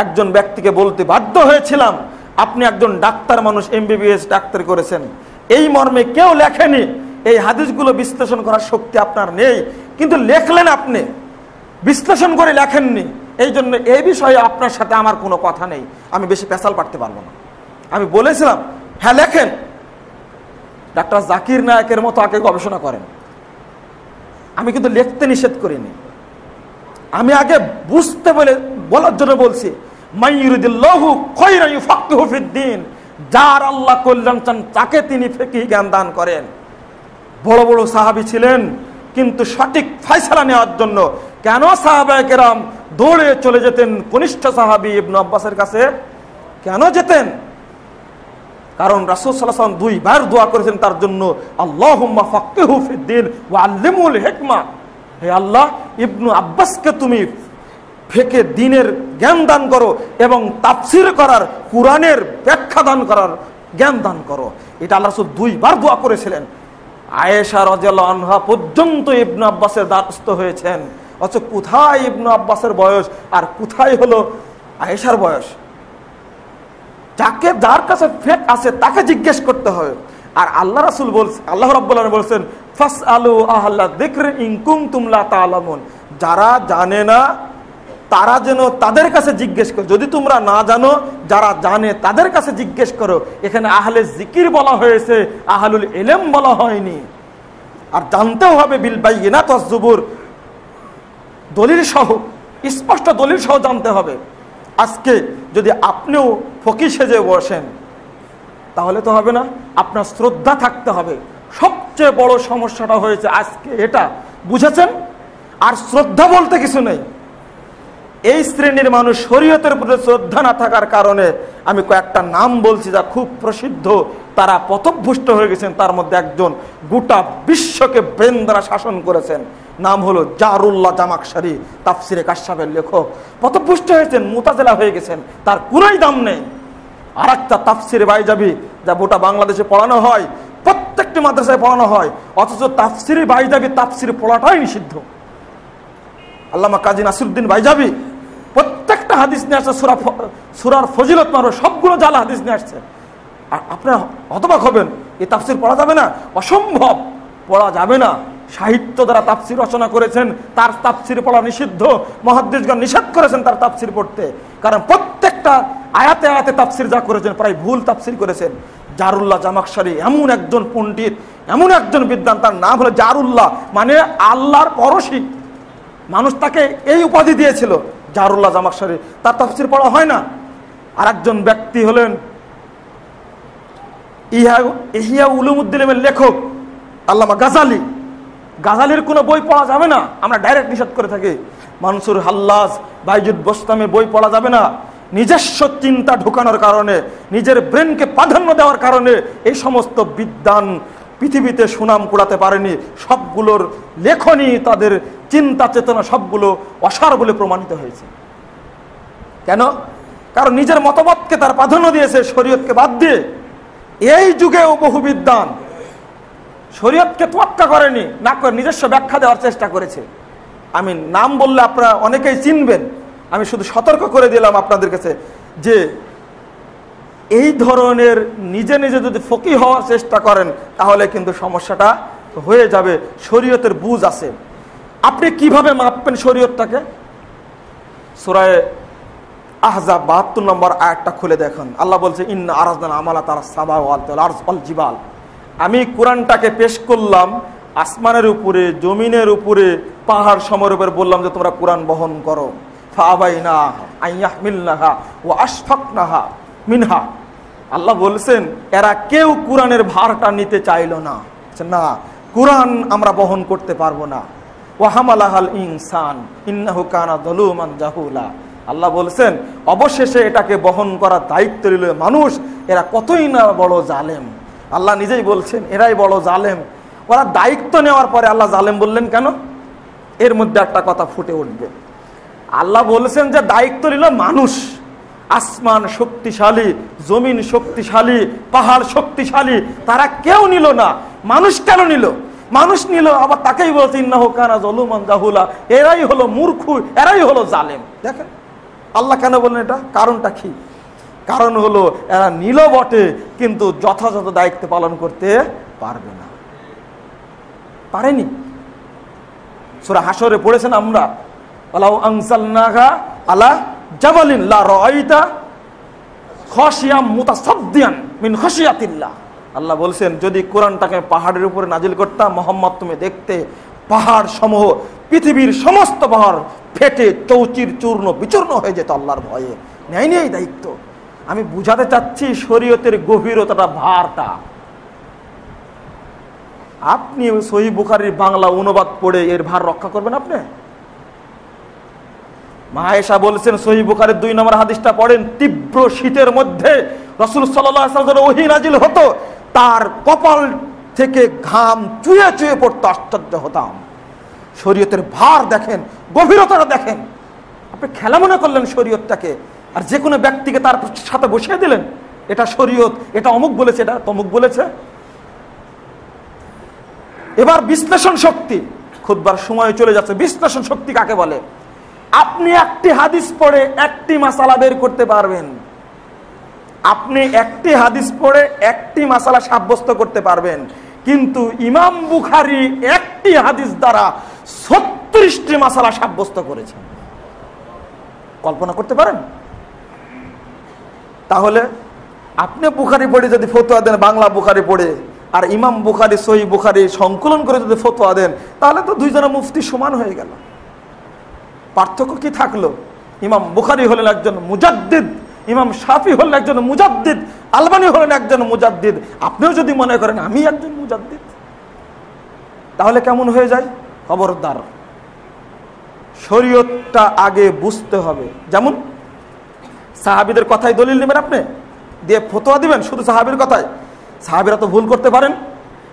একজন ব্যক্তিকে বলতে বাধ্য হয়েছিলাম, আপনি একজন ডাক্তার মানুষ, MBBS ডাক্তার করেছেন, এই মর্মে কেউ লেখেনি, এই হাদিসগুলো বিশ্লেষণ করার শক্তি আপনার নেই, কিন্তু লেখলেন আপনি, বিশ্লেষণ করে লেখেননি। এই জন্য এই বিষয়ে আপনার সাথে আমার কোনো কথা নেই, আমি বেশি পেশাল পাঠতে পারবো না। আমি বলেছিলাম হ্যাঁ লেখেন, ডাক্তার জাকির নায়কের মতো আগে গবেষণা করেন, আমি কিন্তু লিখতে নিষেধ করিনি। আমি আগে বুঝতে বলার জন্য বলছি, মাইয়ুরিদিল্লাহু খায়রান ইউফাক্কিহু ফিদ্দীন, যার আল্লাহ কল্যাণ চান তাকে তিনি ফিকহ জ্ঞান দান করেন। বড় বড় সাহাবী ছিলেন, কিন্তু সঠিক ফয়সালা নেওয়ার জন্য কেন সাহাবায়ে কেরাম দৌড়ে চলে যেতেন কনিষ্ঠ সাহাবী ইবনে আব্বাসের কাছে? কেন যেতেন? কারণ রাসূল সাল্লাল্লাহু আলাইহি ওয়াসাল্লাম দুইবার দোয়া করেছেন তার জন্য, আল্লাহুম্মা ফাক্কিহু ফিদ্দীন ওয়া আল্লিমহুল হিকমা, হে আল্লাহ ইবনে আব্বাসকে তুমি ফিকহে দ্বীনের জ্ঞান দান করো এবং তাফসীর করার, কুরআনের ব্যাখ্যা দান করার জ্ঞান দান করো। এটা আল্লাহ রাসূল দুইবার দোয়া করেছিলেন। আয়েশা রাদিয়াল্লাহু আনহা পর্যন্ত ইবনে আব্বাসের দ্বারস্থ হয়েছেন, অথচ কোথায় ইবনে আব্বাসের বয়স আর কোথায় হলো আয়েশার বয়স? যার কাছে ফেক আছে তাকে জিজ্ঞেস করতে হবে। আর আল্লাহ রাসূল বলছেন, আল্লাহ রাব্বুল আলামিন বলছেন, ফাসআলু আহলা যিকরি ইন কুনতুম লা তা'লামুন, যারা জানে না তারা যেন তাদের কাছে জিজ্ঞেস করো, যদি তোমরা না জানো যারা জানে তাদের কাছে জিজ্ঞেস করো। এখানে আহলে জিকির বলা হয়েছে, আহলুল ইলম বলা হয়নি। আর জানতেও হবে বিল বাইয়িনাত ওয়াজ জুবুর, দলিল সহ, স্পষ্ট দলিল সহ জানতে হবে। আজকে যদি আপনিও ফকিহ সেজে বসেন তাহলে তো হবে না, আপনার শ্রদ্ধা থাকতে হবে। সবচেয়ে বড় সমস্যাটা হয়েছে আজকে এটা, বুঝেছেন? আর শ্রদ্ধা বলতে কিছু নেই। এই শ্রেণীর মানুষ শরীয়তের প্রতি শ্রদ্ধা না থাকার কারণে, আমি কয়েকটা নাম বলছি যা খুব প্রসিদ্ধ, তারা পথভ্রষ্ট হয়ে গেছেন। তার মধ্যে একজন গোটা বিশ্বকে ব্রেন দ্বারা শাসন করেছেন, নাম হলো জারুল্লাহ জামাখশারি, তাফসিরে কাশফের লেখক। পথভ্রষ্ট হয়েছেন, মুতাজিলা হয়ে গেছেন, তার কোনোই দাম নেই। আর একটা তাফসিরে বাইজাবি, যা গোটা বাংলাদেশে পড়ানো হয়, প্রত্যেকটি মাদ্রাসায় পড়ানো হয়, অথচ তাফসিরে বাইজাবি তাফসির পড়াটাই নিষিদ্ধ। আল্লামা কাজী নাসিরউদ্দিন বাইজাবি প্রত্যেকটা হাদিস নিয়ে আসছে, সূরার ফজিলত মারো সবগুলো জাল হাদিস নিয়ে আসছে। আর আপনারা হতবাক হবেন, এই তাফসির পড়া যাবে না? অসম্ভব, পড়া যাবে না। সাহিত্য দ্বারা তাফসির রচনা করেছেন, তার তাফসির পড়া নিষিদ্ধ। মুহাদ্দিসগণ নিষেধ করেছেন তার তাফসির পড়তে, কারণ প্রত্যেকটা আয়াতে আয়াতে তাফসির যা করেছেন প্রায় ভুল তাফসির করেছেন। জারুল্লাহ জামাখশারি এমন একজন পণ্ডিত, এমন একজন বিদ্বান, তার নাম হলো জারুল্লাহ, মানে আল্লাহর পরশী। মানুষ তাকে এই উপাধি দিয়েছিল, জারুল্লাহ জামাখশারি। তার তাফসির পড়া হয় না। আর একজন ব্যক্তি হলেন ইহয়া উলুমুদ্দিনের লেখক আল্লামা গাজালি। গাজালির কোনো বই পড়া যাবে না, আমরা ডাইরেক্ট নিষেধ করে থাকি। মানসুর হাল্লাজ, বাইজুদ বোস্তামি বই পড়া যাবে না। নিজস্ব চিন্তা ঢোকানোর কারণে, নিজের ব্রেনকে প্রাধান্য দেওয়ার কারণে এই সমস্ত বিদ্বান পৃথিবীতে সুনাম কুড়াতে পারেনি। সবগুলোর লেখনী, তাদের চিন্তা চেতনা সবগুলো অসার বলে প্রমাণিত হয়েছে। কেন? কারণ নিজের মতবাদকে তার প্রাধান্য দিয়েছে শরীয়তকে বাদ দিয়ে। এই যুগেও বহু বিদ্বান শরীয়তকে তোয়াক্কা করেনি, না করে নিজস্ব ব্যাখ্যা দেওয়ার চেষ্টা করেছে। আমি নাম বললে আপনারা অনেকেই চিনবেন, আমি শুধু সতর্ক করে দিলাম আপনাদের কাছে যে এই ধরনের নিজে নিজে যদি ফকিহ হওয়ার চেষ্টা করেন তাহলে কিন্তু সমস্যাটা হয়ে যাবে। শরীয়তের বুঝ আছে। আপনি কিভাবে মাপবেন শরীয়তটাকে? সূরা আহজাব ৭২ নম্বর আয়াতটা খুলে দেখুন। আল্লাহ বলছে, ইন্না আরাজনা আমালা তারা সাবা ওয়াল আরজ ওয়াল জিবাল। আমি কোরআনটাকে পেশ করলাম আসমানের উপরে, জমিনের উপরে, পাহাড় সময়ের উপরে, বললাম যে তোমরা কোরআন বহন করো। ফাআবাইনা আইয়াহমিলনাহা ওয়া আশফাকনাহা মিনহা। আল্লাহ বলছেন এরা কেউ কোরআনের ভারটা নিতে চাইলো না, না কোরআন আমরা বহন করতে পারবো না। ওয়া হামালাহাল ইনসান ইন্নাহু কানা যালুমান জাহুলা। আল্লাহ বলছেন অবশেষে এটাকে বহন করার দায়িত্ব নিল মানুষ। এরা কতই না বড় জালেম। আল্লাহ নিজেই বলছেন এরাই বড় জালেম। ওরা দায়িত্ব নেওয়ার পরে আল্লাহ জালেম বললেন কেন? এর মধ্যে একটা কথা ফুটে উঠবে। আল্লাহ বলছেন যে দায়িত্ব নিল মানুষ। আসমান শক্তিশালী, জমিন শক্তিশালী, পাহাড় শক্তিশালী, তারা কেউ নিল না। মানুষ কেন নিল? মানুষ নিল, আবার তাকেই বলছে ইন্নাহু কানা যালুমান জাহুলা। এরাই হলো মূর্খ, এরাই হলো জালেম। দেখেন আল্লাহ কেন বললেন এটা? কারণটা কি? কারণ হলো এরা নিল বটে, কিন্তু যথাযথ দায়িত্ব পালন করতে পারবে না, পারেনি। সূরা হাশরে পড়েছেন আমরা, ওয়ালাউ আনজালনাহা আলা জাবালিন লা রাআইতা খাশিয়াম মুতাসাদ্দিয়ান মিন খাশিয়াতিল্লাহ। আল্লাহ বলছেন যদি কোরআনটাকে পাহাড়ের উপরে নাজিল করতাম, মুহাম্মদ তুমি দেখতে পাহাড় সমূহ, পৃথিবীর সমস্ত পাহাড় ফেটে চৌচির চূর্ণ বিচূর্ণ হয়ে যেত আল্লাহর ভয়ে। নেয়নি এই দায়িত্ব। আমি বুঝাতে চাচ্ছি শরীয়তের গভীরতাটা, ভারটা। আপনি সহিহ বুখারীর বাংলা অনুবাদ পড়ে এর ভার রক্ষা করবেন? আপনি মা আয়েশা বলছেন সহিহ বুখারীর 2 নম্বর হাদিসটা পড়েন, তীব্র শীতের মধ্যে রাসূল সাল্লাল্লাহু আলাইহি ওয়াসাল্লাম ওহী নাজিল হতো, তার কপাল থেকে ঘাম চুয়ে চুয়ে পড়তো, আশ্চর্য হতাম। শরীয়তের ভার দেখেন, গভীরতাটা দেখেন। আপনি খেলা মনে করলেন শরীয়তটাকে, আর যে কোনো ব্যক্তিকে তার সাথে বসিয়ে দিলেন, এটা শরীয়ত, এটা অমুক বলেছে, এটা তমুক বলেছে। এবার বিশ্লেষণ শক্তি, খুতবার সময় চলে যাচ্ছে। বিশ্লেষণ শক্তি কাকে বলে? আপনি একটি হাদিস পড়ে একটি মাসালা বের করতে পারবেন। আপনি একটি হাদিস পড়ে একটি মাসালা সাব্যস্ত করতে পারবেন, কিন্তু ইমাম বুখারী একটি হাদিস দ্বারা 36টি মাসালা সাব্যস্ত করেছেন। কল্পনা করতে পারেন? তাহলে আপনি বুখারী পড়ে যদি ফতোয়া দেন, বাংলা বুখারী পড়ে, আর ইমাম বুখারী সহিহ বুখারী সংকলন করে যদি ফতোয়া দেন, তাহলে তো দুইজনের মুফতি সমান হয়ে গেল। পার্থক্য কি থাকলো? ইমাম বুখারী হলেন একজন মুজাদ্দিদ, ইমাম শাফি হলেন একজন মুজাদ্দিদ, আলবানী হলেন একজন মুজাদ্দিদ। আপনিও যদি মনে করেন আমি একজন মুজাদ্দিদ, তাহলে কেমন হয়ে যায়? খবরদার, শরীয়তটা আগে বুঝতে হবে। যেমন সাহাবীদের কথাই দলিল নেবেন আপনি, দিয়ে ফতোয়া দিবেন শুধু সাহাবীর কথায়? সাহাবীরা তো ভুল করতে পারেন।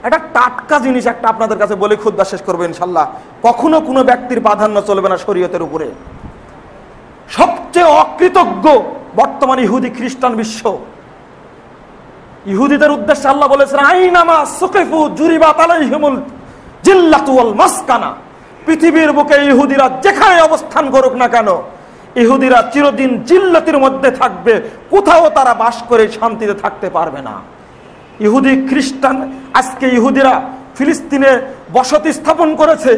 একটা টাটকা জিনিস একটা আপনাদের কাছে বলে খুতবা শেষ করবো ইনশাল্লাহ। কখনো কোনো ব্যক্তির প্রাধান্য চলবে না শরীয়তের উপরে। সবচেয়ে অকৃতজ্ঞ বর্তমান ইহুদি খ্রিস্টান বিশ্ব। ইহুদিদের উদ্দেশ্যে আল্লাহ বলেছেন আইনামা সুকিফু জুরিবাত আলাইহিমুল জিল্লাতু ওয়াল মাসকানা। পৃথিবীর বুকে ইহুদিরা যেখানে অবস্থান করুক না কেন, ইহুদিরা চিরদিন জিল্লাতের মধ্যে থাকবে, কোথাও তারা বাস করে শান্তিতে থাকতে পারবে না। ইহুদি খ্রিস্টান, আজকে ইহুদিরা ফিলিস্তিনে বসতি স্থাপন করেছে।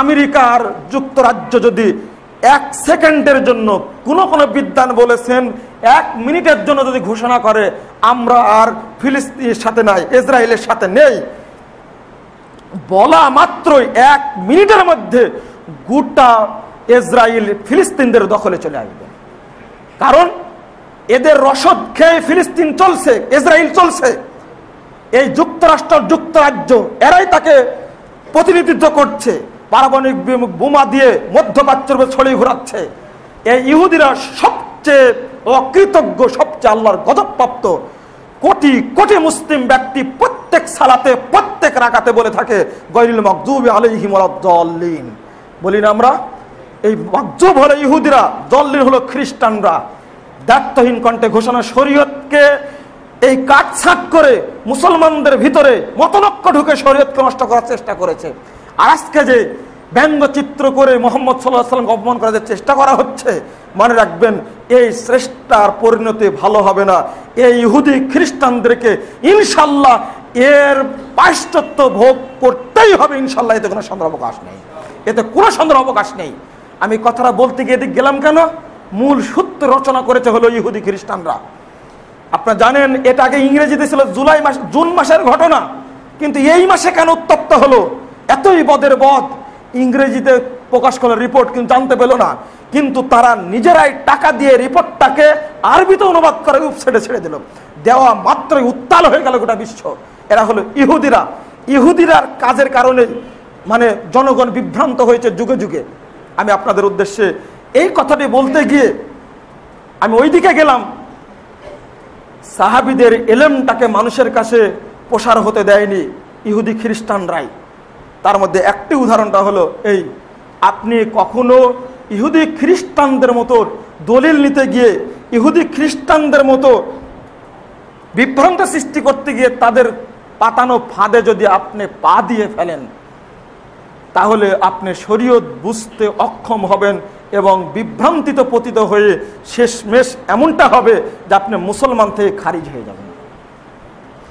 আমেরিকার যুক্তরাজ্য যদি 1 সেকেন্ডের জন্য কোনো বিদ্বান বলেছেন 1 মিনিটের জন্য যদি ঘোষণা করে আমরা আর ফিলিস্তিনের সাথে নাই, ইসরায়েলের সাথে নেই, বলা মাত্রই 1 মিনিটের মধ্যে গোটা ইসরায়েল ফিলিস্তিনদের দখলে চলে আসবে। কারণ এদের রসদ খেয়ে ফিলিস্তিন চলছে, ইসরায়েল চলছে। এই যুক্তরাষ্ট্র যুক্তরাজ্য এরাই তাকে প্রতিনিধিত্ব করছে, পারমাণবিক বোমা দিয়ে মধ্যপ্রাচ্যের উপর ছড়িয়ে ঘোরাচ্ছে। এই ইহুদিরা সবচেয়ে অকৃতজ্ঞ, সবচেয়ে আল্লাহর গজবপ্রাপ্ত। কোটি কোটি মুসলিম ব্যক্তি প্রত্যেক সালাতে প্রত্যেক রাকাতে বলে থাকে গায়রিল মাগদুবি আলাইহিম ওয়ালাদ-দাল্লিন। বলি না আমরা? এই মাগদুব হলো ইহুদিরা, দাল্লিন হলো খ্রিস্টানরা। দায়িত্বহীন কণ্ঠে ঘোষণা শরীয়তকে এই কাটছাট করে মুসলমানদের ভিতরে মতলক্ষ ঢুকে শরীয়তকে নষ্ট করার চেষ্টা করেছে। আর আজকে যে ব্যঙ্গচিত্র করে মুহাম্মদ সাল্লাল্লাহু আলাইহি ওয়াসাল্লাম অপমান করার যে চেষ্টা করা হচ্ছে, মনে রাখবেন এই শ্রেষ্ঠার পরিণতি ভালো হবে না। এই ইহুদি খ্রিস্টানদেরকে ইনশাল্লাহ এর পাশ্চাত্য ভোগ করতেই হবে ইনশাল্লাহ, এতে কোনো সন্দেহ অবকাশ নেই। এতে কোনো সন্দেহের অবকাশ নেই। আমি কথাটা বলতে গিয়ে এদিকে গেলাম কেন? মূল সূত্র রচনা করেছে হলো ইহুদি খ্রিস্টানরা। আপনারা জানেন এটা আগে ইংরেজিতে ছিল জুন মাসের ঘটনা, কিন্তু এই মাসে কেন উত্তপ্ত হলো? এতই বদের বদ, ইংরেজিতে প্রকাশ করলো রিপোর্ট, কিন্তু জানতে পেল না। কিন্তু তারা নিজেরাই টাকা দিয়ে রিপোর্টটাকে আরবিতে অনুবাদ করে ওয়েবসাইটে ছেড়ে দিল। দেওয়া মাত্রই উত্তাল হয়ে গেল গোটা বিশ্ব। এরা হলো ইহুদিরা। ইহুদিরার কাজের কারণে মানে জনগণ বিভ্রান্ত হয়েছে যুগে যুগে। আমি আপনাদের উদ্দেশ্যে এই কথাটি বলতে গিয়ে আমি ওইদিকে গেলাম। সাহাবীদের এলেমটাকে মানুষের কাছে প্রসার হতে দেয়নি ইহুদি খ্রিস্টানরাই। তার মধ্যে একটি উদাহরণটা হলো এই, আপনি কখনো ইহুদি খ্রিস্টানদের মতো দলিল নিতে গিয়ে ইহুদি খ্রিস্টানদের মতো বিভ্রান্ত সৃষ্টি করতে গিয়ে তাদের পাতানো ফাঁদে যদি আপনি পা দিয়ে ফেলেন, তাহলে আপনি শরীয়ত বুঝতে অক্ষম হবেন এবং বিভ্রান্তিতে পতিত হয়ে শেষমেশ এমনটা হবে যে আপনি মুসলমান থেকে খারিজ হয়ে যাবেন।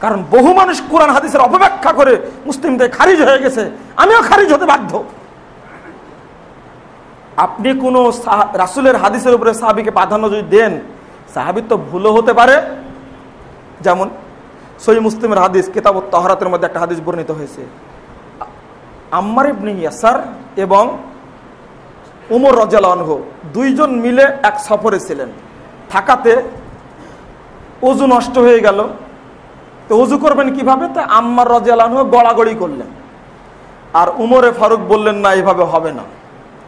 কারণ বহু মানুষ কোরআন হাদিসের অপব্যাখ্যা করে মুসলিম থেকে খারিজ হয়ে গেছে। আমিও খারিজ হতে বাধ্য। আপনি কোনো রাসূলের হাদিসের উপরে সাহাবীকে প্রাধান্য যদি দেন, সাহাবীর তো ভুলও হতে পারে। যেমন সহিহ মুসলিমের হাদিস কিতাবুত তাহারাতের মধ্যে একটা হাদিস বর্ণিত হয়েছে, আম্মার ইবনে ইয়াসার এবং উমর রাদিয়াল্লাহু আনহু দুইজন মিলে এক সফরে ছিলেন। থাকাতে ওযু নষ্ট হয়ে গেল। তো ওযু করবেন কিভাবে? তা আম্মার রাদিয়াল্লাহু আনহু গড়াগড়ি করলেন, আর উমরে ফারুক বললেন না, এইভাবে হবে না।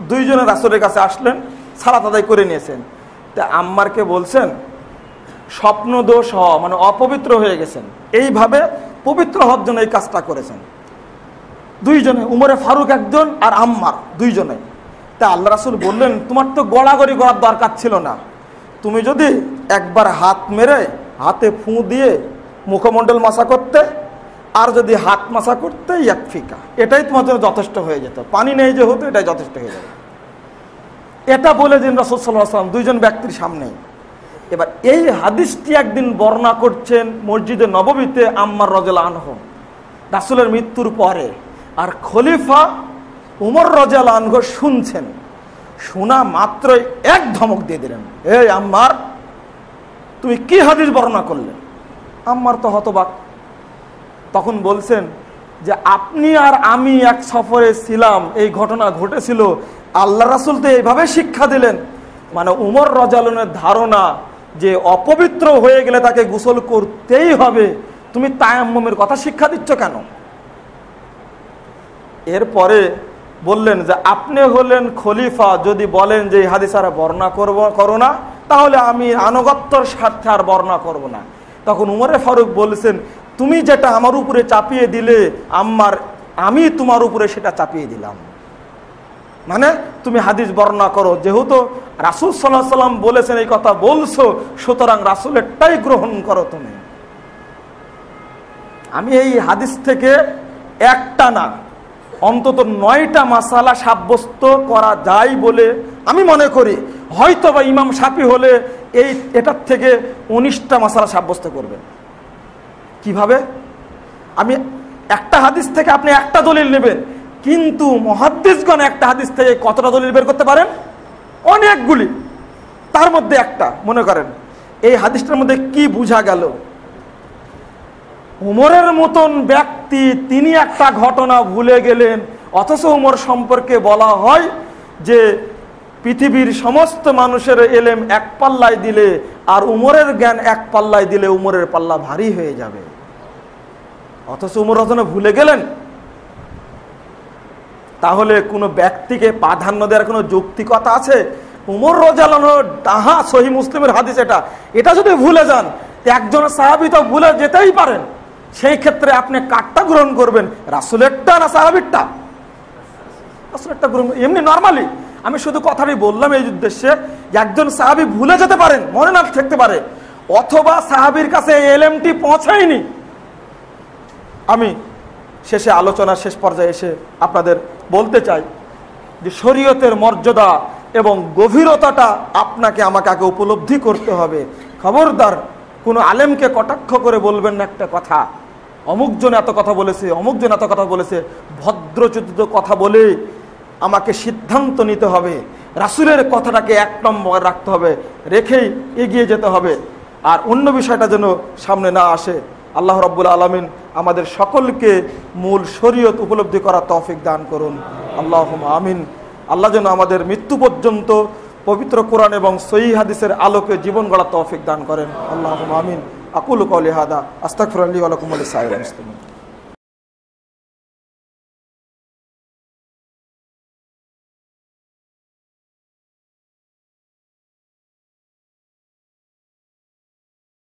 দুইজনে রাসূলের কাছে আসলেন, সালাত আদায় করে নিয়েছেন। তা আম্মারকে বলছেন স্বপ্ন দোষ হওয়া মানে অপবিত্র হয়ে গেছেন, এইভাবে পবিত্র হওয়ার জন্য এই কাজটা করেছেন দুইজনে, উমরে ফারুক একজন আর আম্মার দুইজনে। তা আল্লাহ রাসূল বললেন তোমার তো গড়াগড়ি করার দরকার ছিল না, তুমি যদি একবার হাত মেরে হাতে ফু দিয়ে মুখমণ্ডল মাসা করতে আর যদি হাত মাসা করতে ইয়াকফিকা, এটাই তোমার জন্য যথেষ্ট হয়ে যেত, পানি নেই যে হতো এটাই যথেষ্ট হয়ে যাবে। এটা বলে দিন রাসূল সাল্লাল্লাহু আলাইহি ওয়াসাল্লাম দুইজন ব্যক্তির সামনে। এবার এই হাদিসটি একদিন বর্ণনা করছেন মসজিদে নববীতে আম্মার রাদিয়াল্লাহু আনহু রাসূলের মৃত্যুর পরে, আর খলিফা উমর রাদিয়াল্লাহু আনহু শুনছেন। শোনা মাত্রই এক ধমক দিয়ে দিলেন, এই আম্মার তুমি কি হাদিস বর্ণনা করলে? আম্মার তো হতবাক। তখন বলছেন যে আপনি আর আমি এক সফরে ছিলাম, এই ঘটনা ঘটেছিল, আল্লাহ রাসূল তো এইভাবে শিক্ষা দিলেন। মানে উমর রাদিয়াল্লাহু আনহুর ধারণা যে অপবিত্র হয়ে গেলে তাকে গোসল করতেই হবে, তুমি তায়াম্মুমের কথা শিক্ষা দিচ্ছ কেন? এরপরে বললেন যে আপনি হলেন খলিফা, যদি বলেন যে এই হাদিস আর বর্ণনা করো না, তাহলে আমি আনুগত্যের স্বার্থে আর বর্ণনা করব না। তখন উমরে ফারুক বলছেন তুমি যেটা আমার উপরে চাপিয়ে দিলে আম্মার, আমি তোমার উপরে সেটা চাপিয়ে দিলাম। মানে তুমি হাদিস বর্ণনা করো, যেহেতু রাসূল সাল্লাল্লাহু আলাইহি ওয়াসাল্লাম বলেছেন এই কথা বলছো, সুতরাং রাসূলেরটাই গ্রহণ করো তুমি। আমি এই হাদিস থেকে একটা না অন্তত 9টা মাসালা সাব্যস্ত করা যায় বলে আমি মনে করি। হয়তো বা ইমাম শাফি হলে এটার থেকে 19টা মাসালা সাব্যস্ত করবেন। কিভাবে? আমি একটা হাদিস থেকে আপনি একটা দলিল নেবেন, কিন্তু মুহাদ্দিসগণ একটা হাদিস থেকে কতটা দলিল বের করতে পারেন? অনেকগুলি। তার মধ্যে একটা মনে করেন এই হাদিসটার মধ্যে কি বোঝা গেল? উমরের মতন ব্যক্তি তিনি একটা ঘটনা ভুলে গেলেন, অথচ উমর সম্পর্কে বলা হয় যে পৃথিবীর সমস্ত মানুষের এলেম এক পাল্লায় দিলে আর উমরের জ্ঞান এক পাল্লায় দিলে উমরের পাল্লা ভারী হয়ে যাবে, অথচ উমর রাদিয়াল্লাহু আনহু ভুলে গেলেন। তাহলে কোনো ব্যক্তিকে প্রাধান্য দেওয়ার কোনো যৌক্তিকতা আছে? উমর রাদিয়াল্লাহু আনহু তাহা সহিহ মুসলিমের হাদিস, এটা যদি ভুলে যান, একজন সাহাবী তো ভুলে যেতেই পারেন, সেই ক্ষেত্রে আপনি কারটা গ্রহণ করবেন, রাসূলেরটা না সাহাবীরটা? রাসূলেরটা গ্রহণ। এমনি নরমালি আমি শুধু কথাটাই বললাম এই উদ্দেশ্যে যে একজন সাহাবী ভুলে যেতে পারেন, মনে না থাকতে পারে, অথবা সাহাবীর কাছে এই এলেমটি পৌঁছায়নি। আমি শেষে আলোচনা শেষ পর্যায়ে এসে আপনাদের বলতে চাই যে শরীয়তের মর্যাদা এবং গভীরতাটা আপনাকে আমাকে আগে উপলব্ধি করতে হবে। খবরদার কোনো আলেমকে কটাক্ষ করে বলবেন না একটা কথা, অমুকজন এত কথা বলেছে, অমুকজন এত কথা বলেছে, ভদ্রচিত কথা বলে আমাকে সিদ্ধান্ত নিতে হবে, রাসূলের কথাটাকে 1 নম্বর রাখতে হবে, রেখেই এগিয়ে যেতে হবে, আর অন্য বিষয়টা যেন সামনে না আসে। আল্লাহ রাব্বুল আলামিন আমাদের সকলকে মূল শরীয়ত উপলব্ধি করার তৌফিক দান করুন, আল্লাহুম্মা আমিন। আল্লাহ যেন আমাদের মৃত্যু পর্যন্ত পবিত্র কোরআন এবং সহিহ হাদিসের আলোকে জীবন গড়ার তৌফিক দান করেন, আল্লাহুম্মা আমিন। আকুলু কওলি হাদা আস্তাগফিরুল্লাহ ওয়া লাকুম ওয়া লিসাইরিল মুসলিমিন।